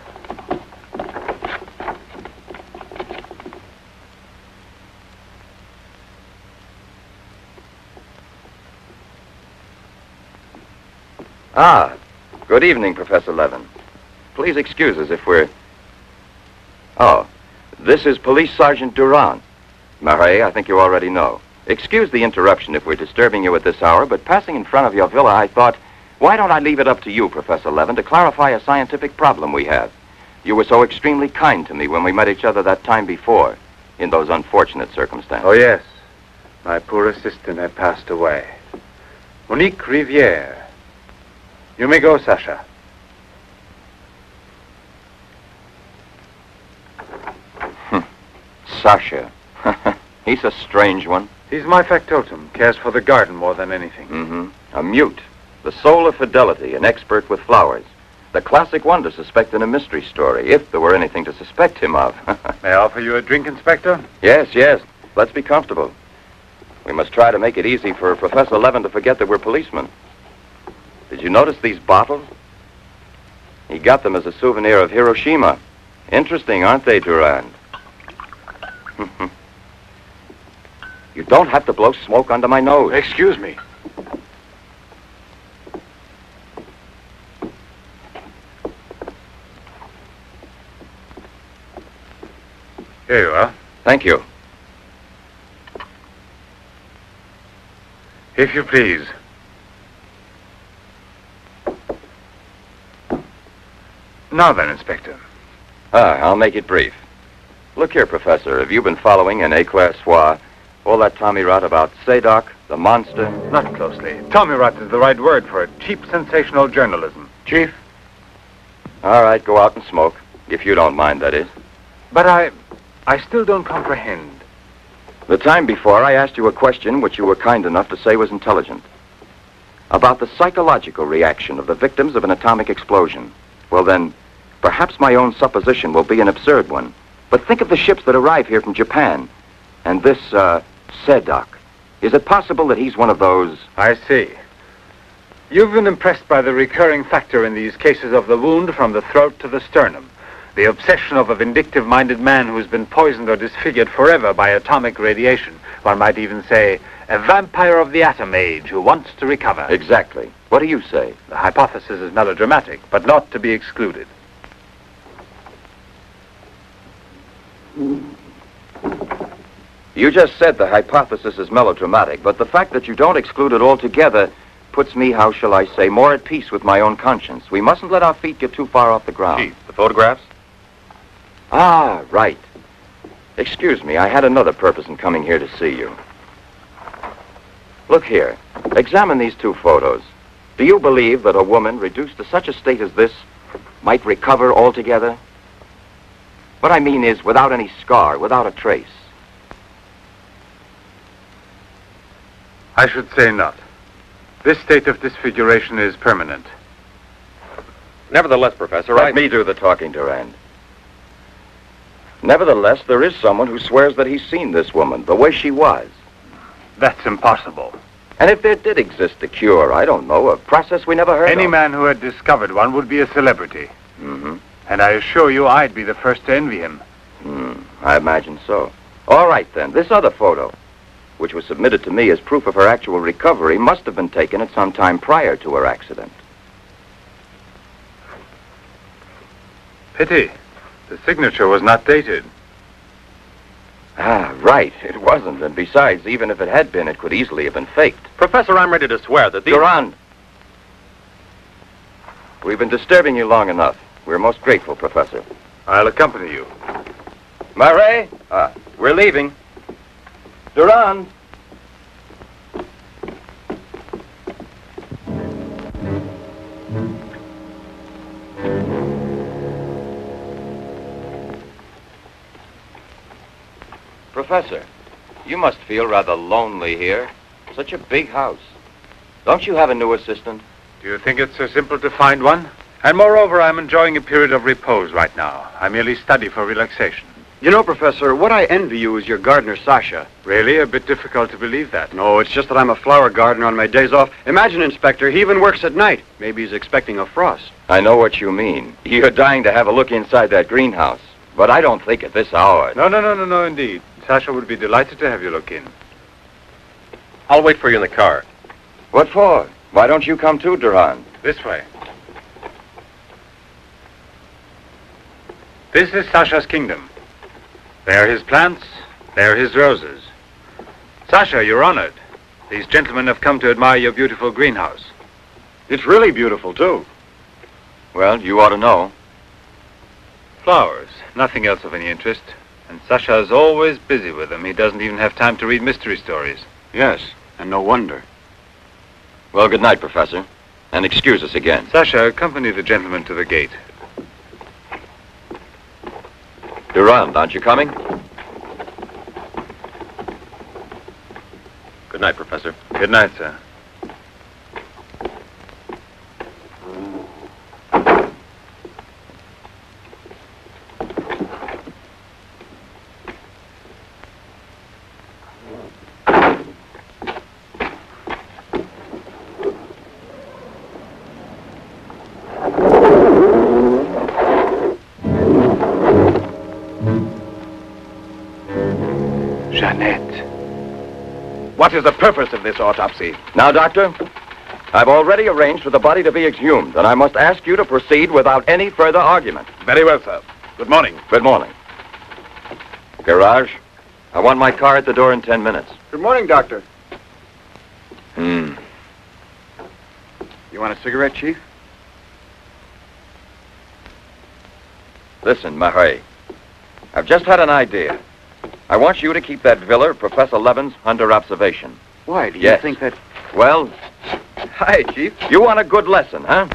S14: Ah, good evening, Professor Levin. Please excuse us if we're... Oh, this is Police Sergeant Durand. Marais, I think you already know. Excuse the interruption if we're disturbing you at this hour, but passing in front of your villa, I thought, why don't I leave it up to you, Professor Levin, to clarify a scientific problem we have? You were so extremely kind to me when we met each other that time before, in those unfortunate circumstances.
S5: Oh, yes. My poor assistant had passed away. Monique Riviere. You may go, Sasha.
S14: Sasha. He's a strange one.
S5: He's my factotum. Cares for the garden more than anything.
S14: Mm-hmm. A mute. The soul of fidelity, an expert with flowers. The classic one to suspect in a mystery story, if there were anything to suspect him of.
S5: May I offer you a drink, Inspector?
S14: Yes, yes. Let's be comfortable. We must try to make it easy for Professor Levin to forget that we're policemen. Did you notice these bottles? He got them as a souvenir of Hiroshima. Interesting, aren't they, Durand? You don't have to blow smoke under my nose.
S5: Excuse me. Here you are.
S14: Thank you.
S5: If you please. Now then, Inspector.
S14: I'll make it brief. Look here, Professor. Have you been following in Éclair Soir all that Tommy rot about Sadok, the monster?
S5: Not closely. Tommy rot is the right word for it. Cheap, sensational journalism. Chief?
S14: All right, go out and smoke. If you don't mind, that is.
S5: But I still don't comprehend.
S14: The time before, I asked you a question which you were kind enough to say was intelligent. About the psychological reaction of the victims of an atomic explosion. Well, then, perhaps my own supposition will be an absurd one. But think of the ships that arrive here from Japan. And this, Sadok. Is it possible that he's one of those...
S5: I see. You've been impressed by the recurring factor in these cases of the wound from the throat to the sternum. The obsession of a vindictive-minded man who's been poisoned or disfigured forever by atomic radiation. One might even say, a vampire of the atom age who wants to recover.
S14: Exactly. What do you say?
S5: The hypothesis is melodramatic, but not to be excluded.
S14: You just said the hypothesis is melodramatic, but the fact that you don't exclude it altogether puts me, how shall I say, more at peace with my own conscience. We mustn't let our feet get too far off the ground.
S2: Chief, the photographs?
S14: Ah, right. Excuse me, I had another purpose in coming here to see you. Look here. Examine these two photos. Do you believe that a woman reduced to such a state as this might recover altogether? What I mean is without any scar, without a trace.
S5: I should say not. This state of disfiguration is permanent.
S2: Nevertheless, Professor,
S14: Let me do the talking, Durand. Nevertheless, there is someone who swears that he's seen this woman, the way she was.
S5: That's impossible.
S14: And if there did exist a cure, I don't know, a process we never heard of.
S5: Any man who had discovered one would be a celebrity.
S14: Mm-hmm.
S5: And I assure you I'd be the first to envy him.
S14: I imagine so. All right, then. This other photo, which was submitted to me as proof of her actual recovery, must have been taken at some time prior to her accident.
S5: Pity. The signature was not dated.
S14: Ah, right. It wasn't. And besides, even if it had been, it could easily have been faked.
S2: Professor, I'm ready to swear that these...
S14: Durand! We've been disturbing you long enough. We're most grateful, Professor.
S5: I'll accompany you.
S14: Marais! We're leaving. Durand! Professor, you must feel rather lonely here. Such a big house. Don't you have a new assistant?
S5: Do you think it's so simple to find one? And moreover, I'm enjoying a period of repose right now. I merely study for relaxation.
S7: You know, Professor, what I envy you is your gardener, Sasha.
S5: Really? A bit difficult to believe that.
S7: No, it's just that I'm a flower gardener on my days off. Imagine, Inspector, he even works at night. Maybe he's expecting a frost.
S14: I know what you mean. You're dying to have a look inside that greenhouse. But I don't think at this hour.
S5: No, indeed. Sasha would be delighted to have you look in.
S2: I'll wait for you in the car.
S14: What for? Why don't you come too, Durand?
S5: This way. This is Sasha's kingdom. There are his plants, there are his roses. Sasha, you're honored. These gentlemen have come to admire your beautiful greenhouse.
S7: It's really beautiful, too.
S14: Well, you ought to know.
S5: Flowers, nothing else of any interest. And Sasha's always busy with them. He doesn't even have time to read mystery stories.
S7: Yes, and no wonder.
S14: Well, good night, Professor. And excuse us again.
S5: Sasha, accompany the gentleman to the gate.
S14: Durand, aren't you coming?
S2: Good night, Professor.
S5: Good night, sir.
S9: What is the purpose of this autopsy?
S14: Now, Doctor, I've already arranged for the body to be exhumed, and I must ask you to proceed without any further argument.
S9: Very well, sir. Good morning.
S14: Good morning. Garage, I want my car at the door in 10 minutes.
S7: Good morning, Doctor.
S14: Hmm.
S7: You want a cigarette, Chief?
S14: Listen, Marais, I've just had an idea. I want you to keep that villa of Professor Levin's under observation.
S7: Why? Do you
S14: Yes.
S7: think that...
S14: Well, hi, Chief. You want a good lesson, huh?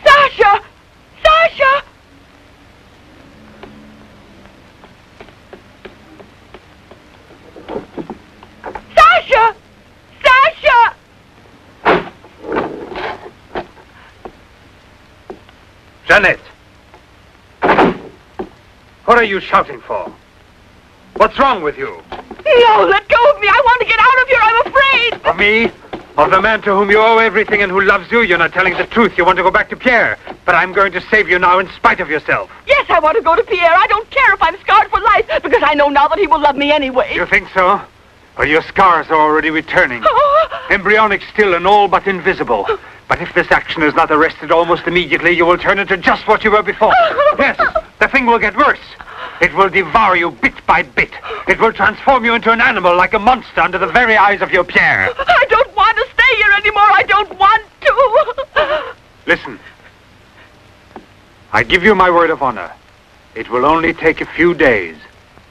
S1: Sasha! Sasha! Sasha! Sasha!
S5: Janet! What are you shouting for? What's wrong with you?
S1: No, let go of me. I want to get out of here. I'm afraid.
S5: Of me? Of the man to whom you owe everything and who loves you? You're not telling the truth. You want to go back to Pierre. But I'm going to save you now in spite of yourself.
S1: Yes, I want to go to Pierre. I don't care if I'm scarred for life, because I know now that he will love me anyway.
S5: You think so? Well, your scars are already returning. Embryonic still and all but invisible. But if this action is not arrested almost immediately, you will turn into just what you were before. Yes, the thing will get worse. It will devour you bit by bit. It will transform you into an animal like a monster under the very eyes of your Pierre.
S1: I don't want to stay here anymore. I don't want to.
S5: Listen. I give you my word of honor. It will only take a few days,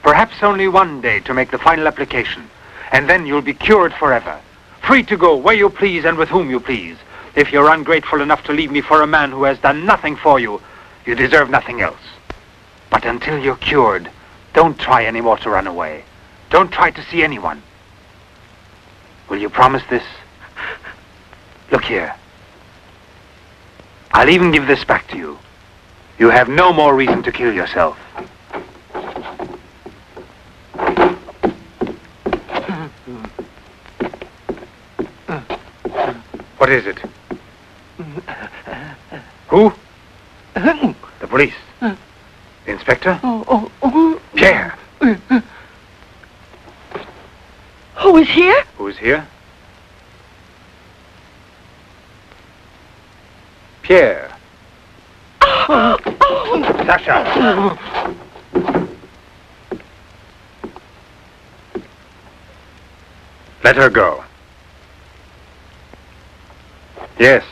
S5: perhaps only one day, to make the final application. And then you'll be cured forever. Free to go where you please and with whom you please. If you're ungrateful enough to leave me for a man who has done nothing for you, you deserve nothing else. But until you're cured, don't try any more to run away. Don't try to see anyone. Will you promise this? Look here. I'll even give this back to you. You have no more reason to kill yourself. What is it? Who? The police. The inspector? Pierre.
S1: Who is here?
S5: Who is here? Pierre. Sasha. Let her go. Yes.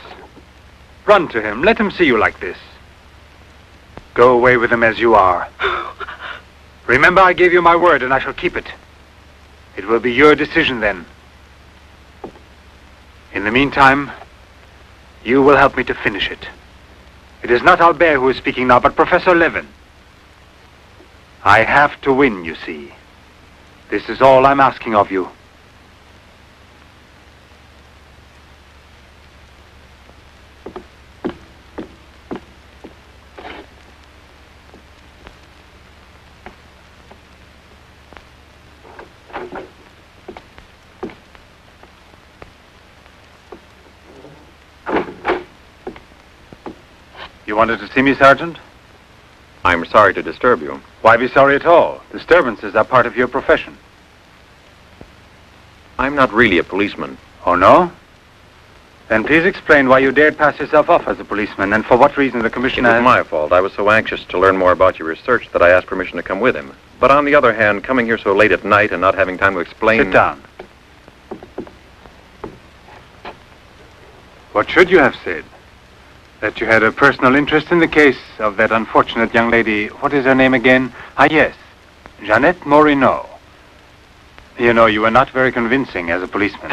S5: Run to him. Let him see you like this. Go away with him as you are. Remember, I gave you my word, and I shall keep it. It will be your decision then. In the meantime, you will help me to finish it. It is not Albert who is speaking now, but Professor Levin. I have to win, you see. This is all I'm asking of you. You wanted to see me, Sergeant?
S2: I'm sorry to disturb you.
S5: Why be sorry at all? Disturbances are part of your profession.
S2: I'm not really a policeman.
S5: Oh, no? Then please explain why you dared pass yourself off as a policeman, and for what reason the commissioner...
S2: It was my fault. I was so anxious to learn more about your research that I asked permission to come with him. But on the other hand, coming here so late at night and not having time to explain...
S5: Sit down. What should you have said? That you had a personal interest in the case of that unfortunate young lady... What is her name again? Ah, yes. Jeanette Moreneau. You know, you were not very convincing as a policeman.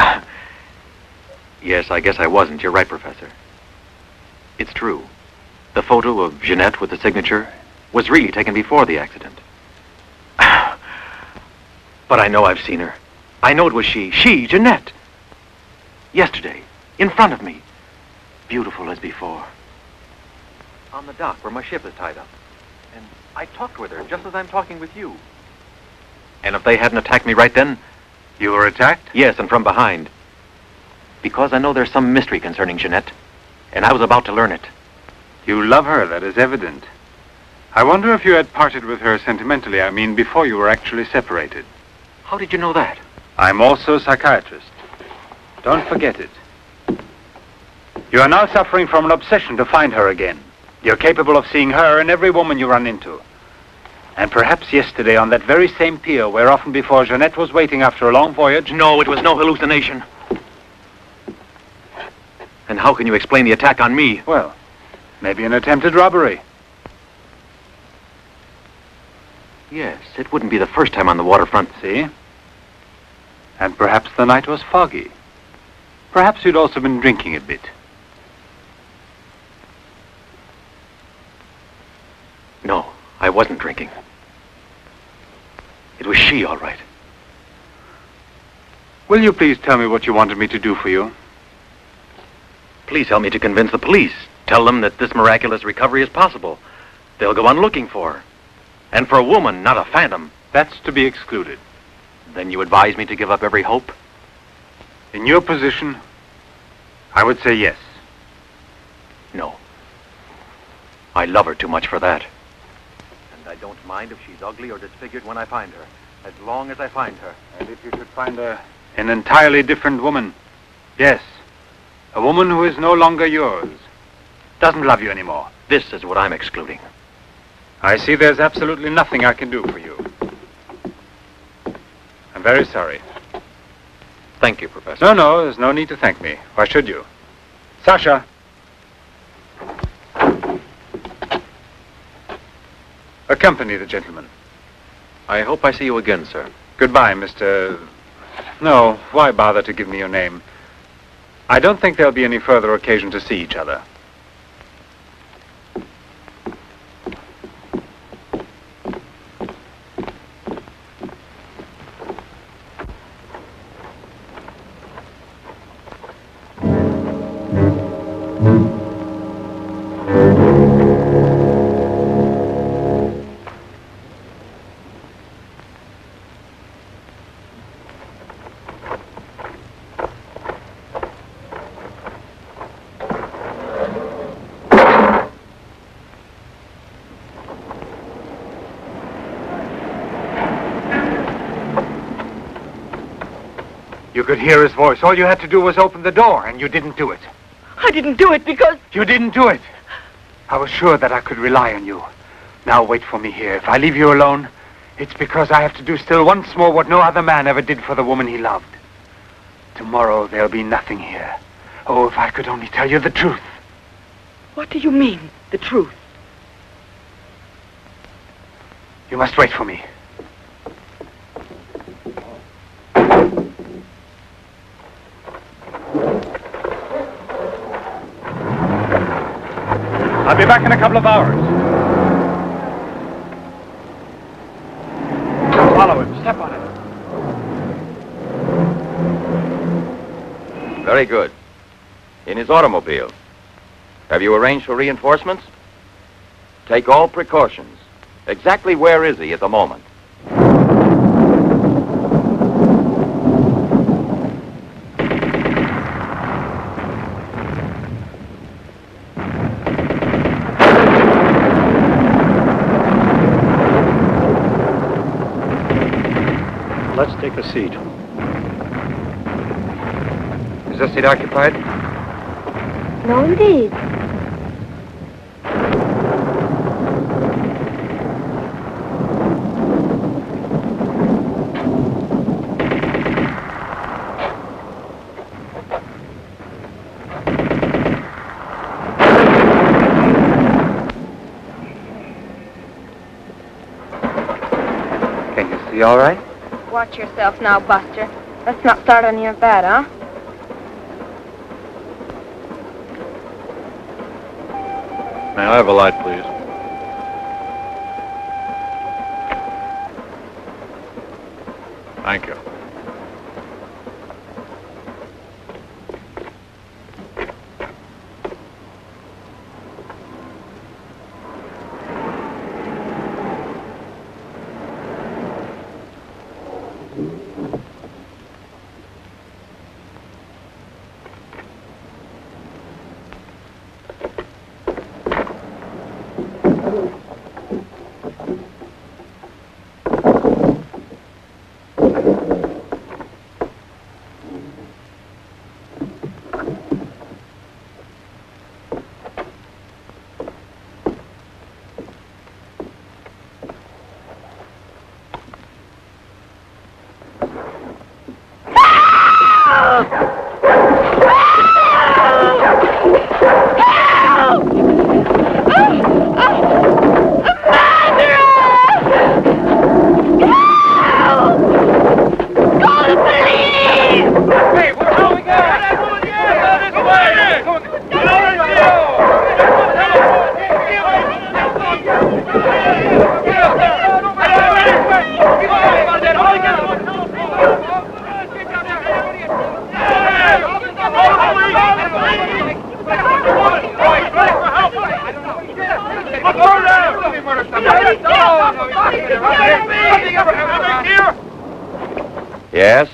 S13: Yes, I guess I wasn't. You're right, Professor. It's true. The photo of Jeanette with the signature was really taken before the accident. But I know I've seen her. I know it was she, Jeanette. Yesterday, in front of me. Beautiful as before. On the dock where my ship is tied up. And I talked with her just as I'm talking with you. And if they hadn't attacked me right then...
S5: You were attacked?
S13: Yes, and from behind. Because I know there's some mystery concerning Jeanette, and I was about to learn it.
S5: You love her, that is evident. I wonder if you had parted with her sentimentally, I mean, before you were actually separated.
S13: How did you know that?
S5: I'm also a psychiatrist. Don't forget it. You are now suffering from an obsession to find her again. You're capable of seeing her and every woman you run into. And perhaps yesterday on that very same pier where often before Jeanette was waiting after a long voyage...
S13: No, it was no hallucination. And how can you explain the attack on me?
S5: Well, maybe an attempted robbery.
S13: Yes, it wouldn't be the first time on the waterfront.
S5: See? And perhaps the night was foggy. Perhaps you'd also been drinking a bit.
S13: No, I wasn't drinking. It was she, all right.
S5: Will you please tell me what you wanted me to do for you?
S13: Please help me to convince the police. Tell them that this miraculous recovery is possible. They'll go on looking for her. And for a woman, not a phantom.
S5: That's to be excluded.
S13: Then you advise me to give up every hope?
S5: In your position, I would say yes.
S13: No. I love her too much for that. And I don't mind if she's ugly or disfigured when I find her. As long as I find her.
S5: And if you should find an entirely different woman? Yes. A woman who is no longer yours. Doesn't love you anymore.
S13: This is what I'm excluding.
S5: I see there's absolutely nothing I can do for you. I'm very sorry.
S2: Thank you, Professor.
S5: No, there's no need to thank me. Why should you? Sasha! Accompany the gentleman.
S2: I hope I see you again, sir.
S5: Goodbye, Mr... No, why bother to give me your name? I don't think there'll be any further occasion to see each other. You could hear his voice. All you had to do was open the door, and you didn't do it.
S1: I didn't do it because...
S5: You didn't do it. I was sure that I could rely on you. Now wait for me here. If I leave you alone, it's because I have to do still once more what no other man ever did for the woman he loved. Tomorrow there'll be nothing here. Oh, if I could only tell you the truth.
S1: What do you mean, the truth?
S5: You must wait for me. I'll be back in a couple of hours. Follow him. Step on it.
S14: Very good. In his automobile. Have you arranged for reinforcements? Take all precautions. Exactly where is he at the moment?
S5: a seat.
S6: Is this seat occupied?
S11: No, indeed.
S6: Can you see all right?
S11: Watch yourself now, Buster. Let's not start any of that, huh?
S12: May I have a light, please? Thank you.
S14: Yes?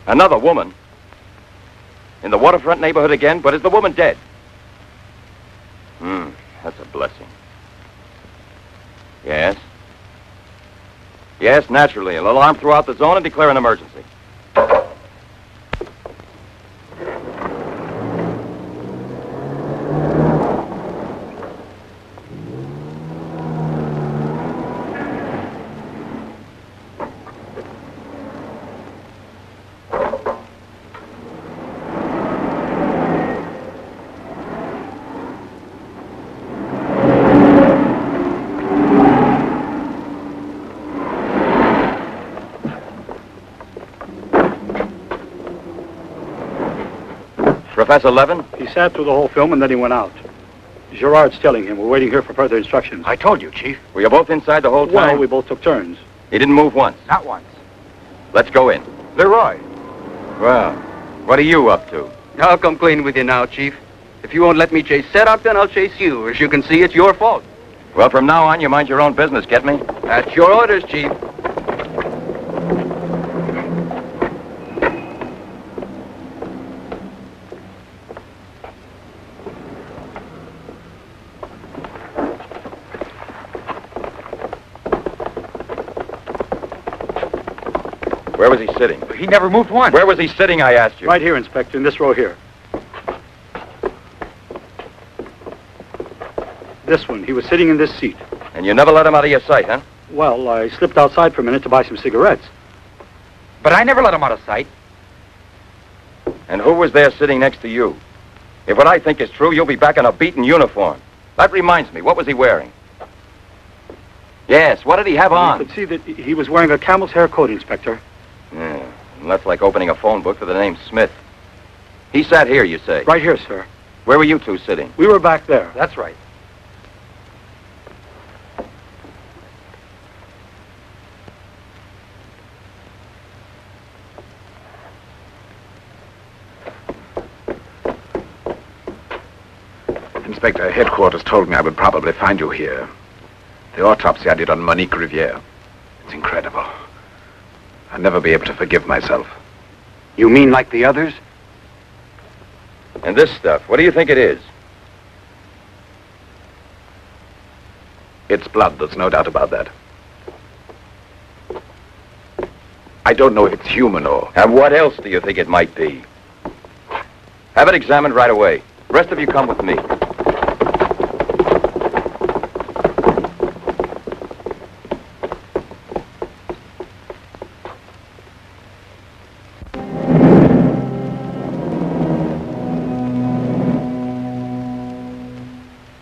S14: Another woman? In the waterfront neighborhood again? But is the woman dead? That's a blessing. Yes? Yes, naturally. An alarm throughout the zone and declare an emergency. Professor Levin?
S5: He sat through the whole film and then he went out. Gerard's telling him. We're waiting here for further instructions.
S6: I told you, Chief.
S14: Were you both inside the whole time?
S5: Well, we both took turns.
S14: He didn't move once?
S6: Not once.
S14: Let's go in.
S6: Leroy.
S14: Well, what are you up to?
S15: I'll come clean with you now, Chief. If you won't let me chase Sedok, then I'll chase you. As you can see, it's your fault.
S14: Well, from now on, you mind your own business, get me?
S15: That's your orders, Chief.
S14: Where was he sitting?
S6: He never moved once.
S14: Where was he sitting, I asked you?
S5: Right here, Inspector, in this row here. This one. He was sitting in this seat.
S14: And you never let him out of your sight, huh?
S5: Well, I slipped outside for a minute to buy some cigarettes.
S6: But I never let him out of sight.
S14: And who was there sitting next to you? If what I think is true, you'll be back in a beaten uniform. That reminds me, what was he wearing? Yes, what did he have on?
S5: You could see that he was wearing a camel's hair coat, Inspector.
S14: Yeah, and that's like opening a phone book for the name Smith. He sat here, you say?
S5: Right here, sir.
S14: Where were you two sitting?
S5: We were back there.
S6: That's right.
S9: Inspector, headquarters told me I would probably find you here. The autopsy I did on Monique Riviere. It's incredible. I'll never be able to forgive myself.
S7: You mean like the others?
S14: And this stuff, what do you think it is?
S9: It's blood, there's no doubt about that. I don't know if it's human or...
S14: And what else do you think it might be? Have it examined right away. The rest of you come with me.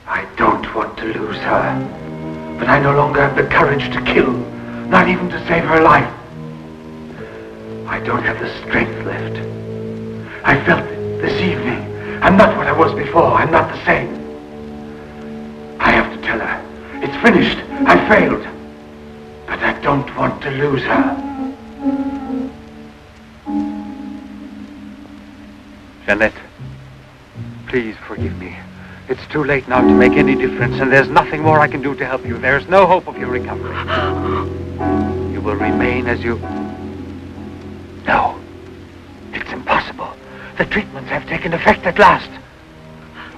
S10: I don't want to lose her, but I no longer have the courage to kill, not even to save her life. I don't have the strength left. I felt it this evening. I'm not what I was before. I'm not the same. I have to tell her. It's finished. I failed. But I don't want to lose her.
S5: Jeanette, please forgive me. It's too late now to make any difference, and there's nothing more I can do to help you. There's no hope of your recovery. You will remain as you... No. It's impossible. The treatments have taken effect at last.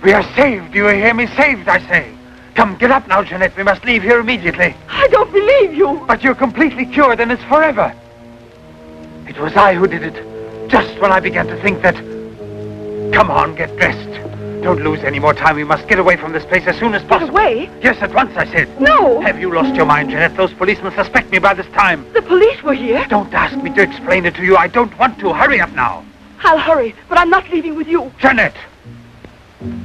S5: We are saved. Do you hear me? Saved, I say. Come, get up now, Jeanette. We must leave here immediately.
S1: I don't believe you.
S5: But you're completely cured, and it's forever. It was I who did it, just when I began to think that... Come on, get dressed. Don't lose any more time. We must get away from this place as soon as possible.
S1: Get away?
S5: Yes, at once, I said.
S1: No.
S5: Have you lost your mind, Jeanette? Those policemen suspect me by this time.
S1: The police were here.
S5: Don't ask me to explain it to you. I don't want to. Hurry up now.
S1: I'll hurry, but I'm not leaving with you.
S5: Jeanette!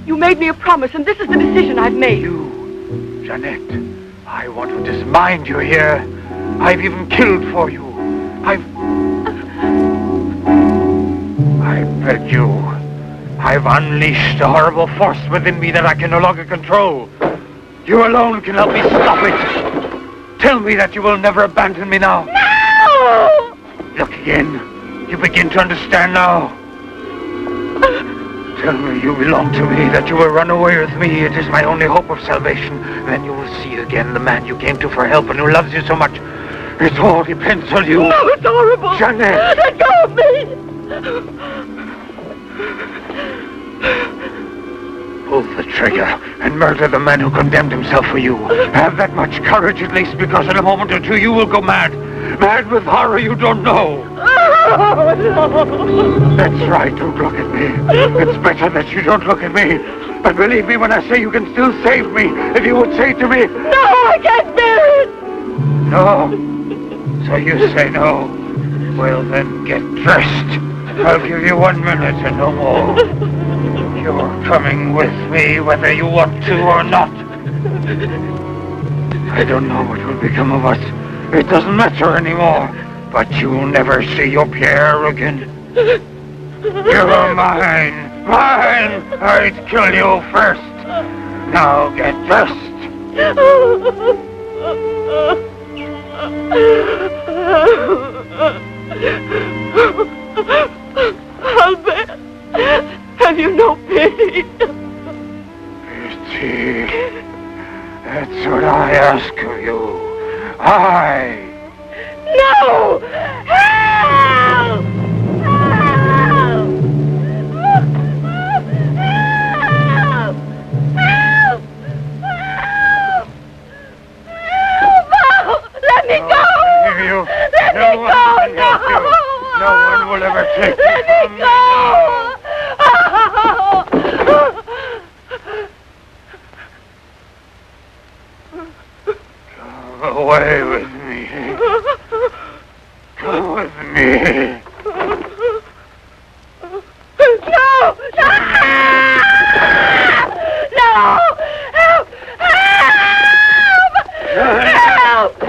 S1: You made me a promise, and this is the decision I've made.
S5: You, Jeanette, I want to dismind you here. I've even killed for you. I beg you. I've unleashed a horrible force within me that I can no longer control. You alone can help me stop it. Tell me that you will never abandon me now.
S1: No!
S5: Look again. You begin to understand now. Tell me you belong to me, that you will run away with me. It is my only hope of salvation. Then you will see again the man you came to for help and who loves you so much. It all depends on you.
S1: No, it's horrible.
S5: Jeanette!
S1: Let go of me!
S5: Pull the trigger and murder the man who condemned himself for you. Have that much courage at least, because in a moment or two you will go mad. Mad with horror you don't know. That's right, don't look at me. It's better that you don't look at me. But believe me when I say you can still save me. If you would say to me...
S1: No, I can't bear it!
S5: No? So you say no? Well then, get dressed. I'll give you 1 minute and no more. You're coming with me whether you want to or not. I don't know what will become of us. It doesn't matter anymore. But you'll never see your Pierre again. You're mine. Mine! I'd kill you first. Now get dressed.
S1: Albert, have you no pity?
S5: Pity? That's what I ask of you. I...
S1: No! Help! Help! Help! Help! Help! Help! Let me go! Let me go! No!
S5: No one will ever take
S1: Let me go!
S5: Come away with me. Come with me.
S1: No! No! No! Help! Help! Help!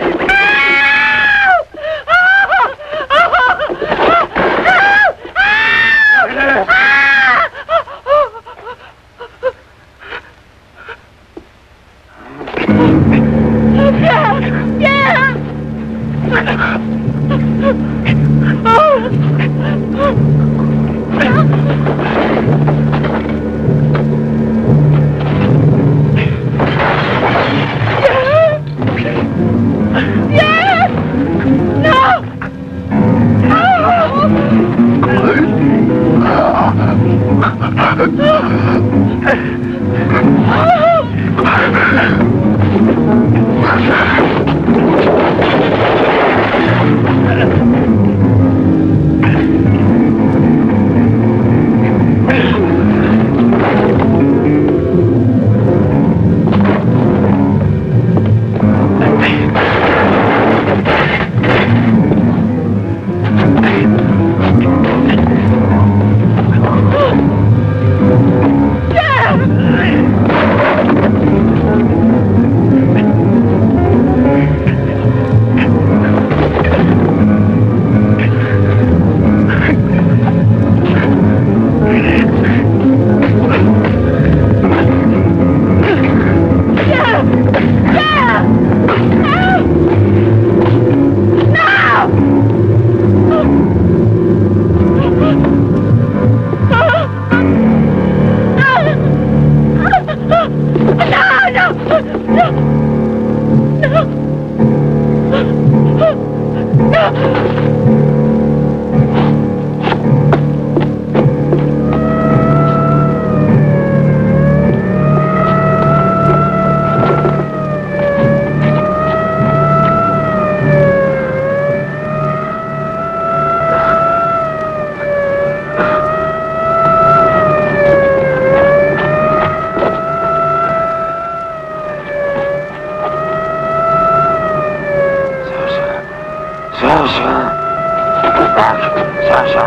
S10: back, Sasha.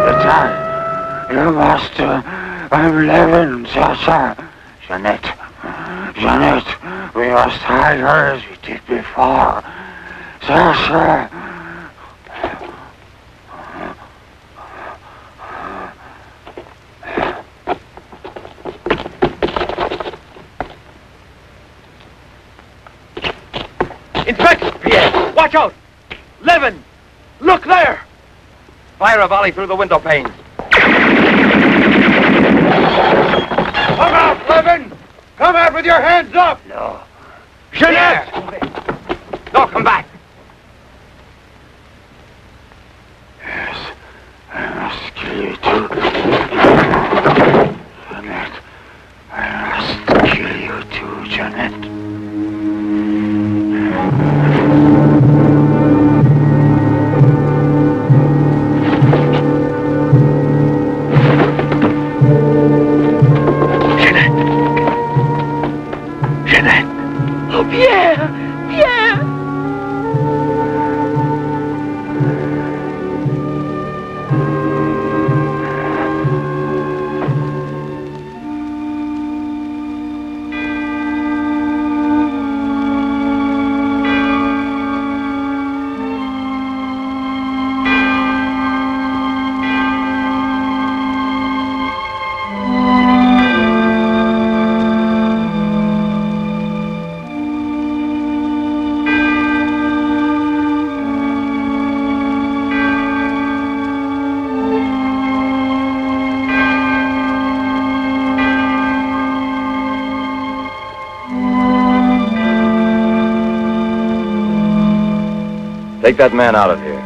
S10: The time. You must... I'm 11, Sasha. Jeanette, we must hide her as we did before. Sasha.
S6: Inspector! Pierre, watch out! Levin! Look there! Fire a volley through the window panes.
S12: Come out, Levin! Come out with your hands up!
S10: No.
S6: Jeanette! No, come back!
S10: Yes, I must kill you too. Jeanette, I must kill you too, Jeanette.
S1: Oh, Pierre! Pierre!
S14: Take that man out of here.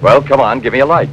S14: Well, come on, give me a light.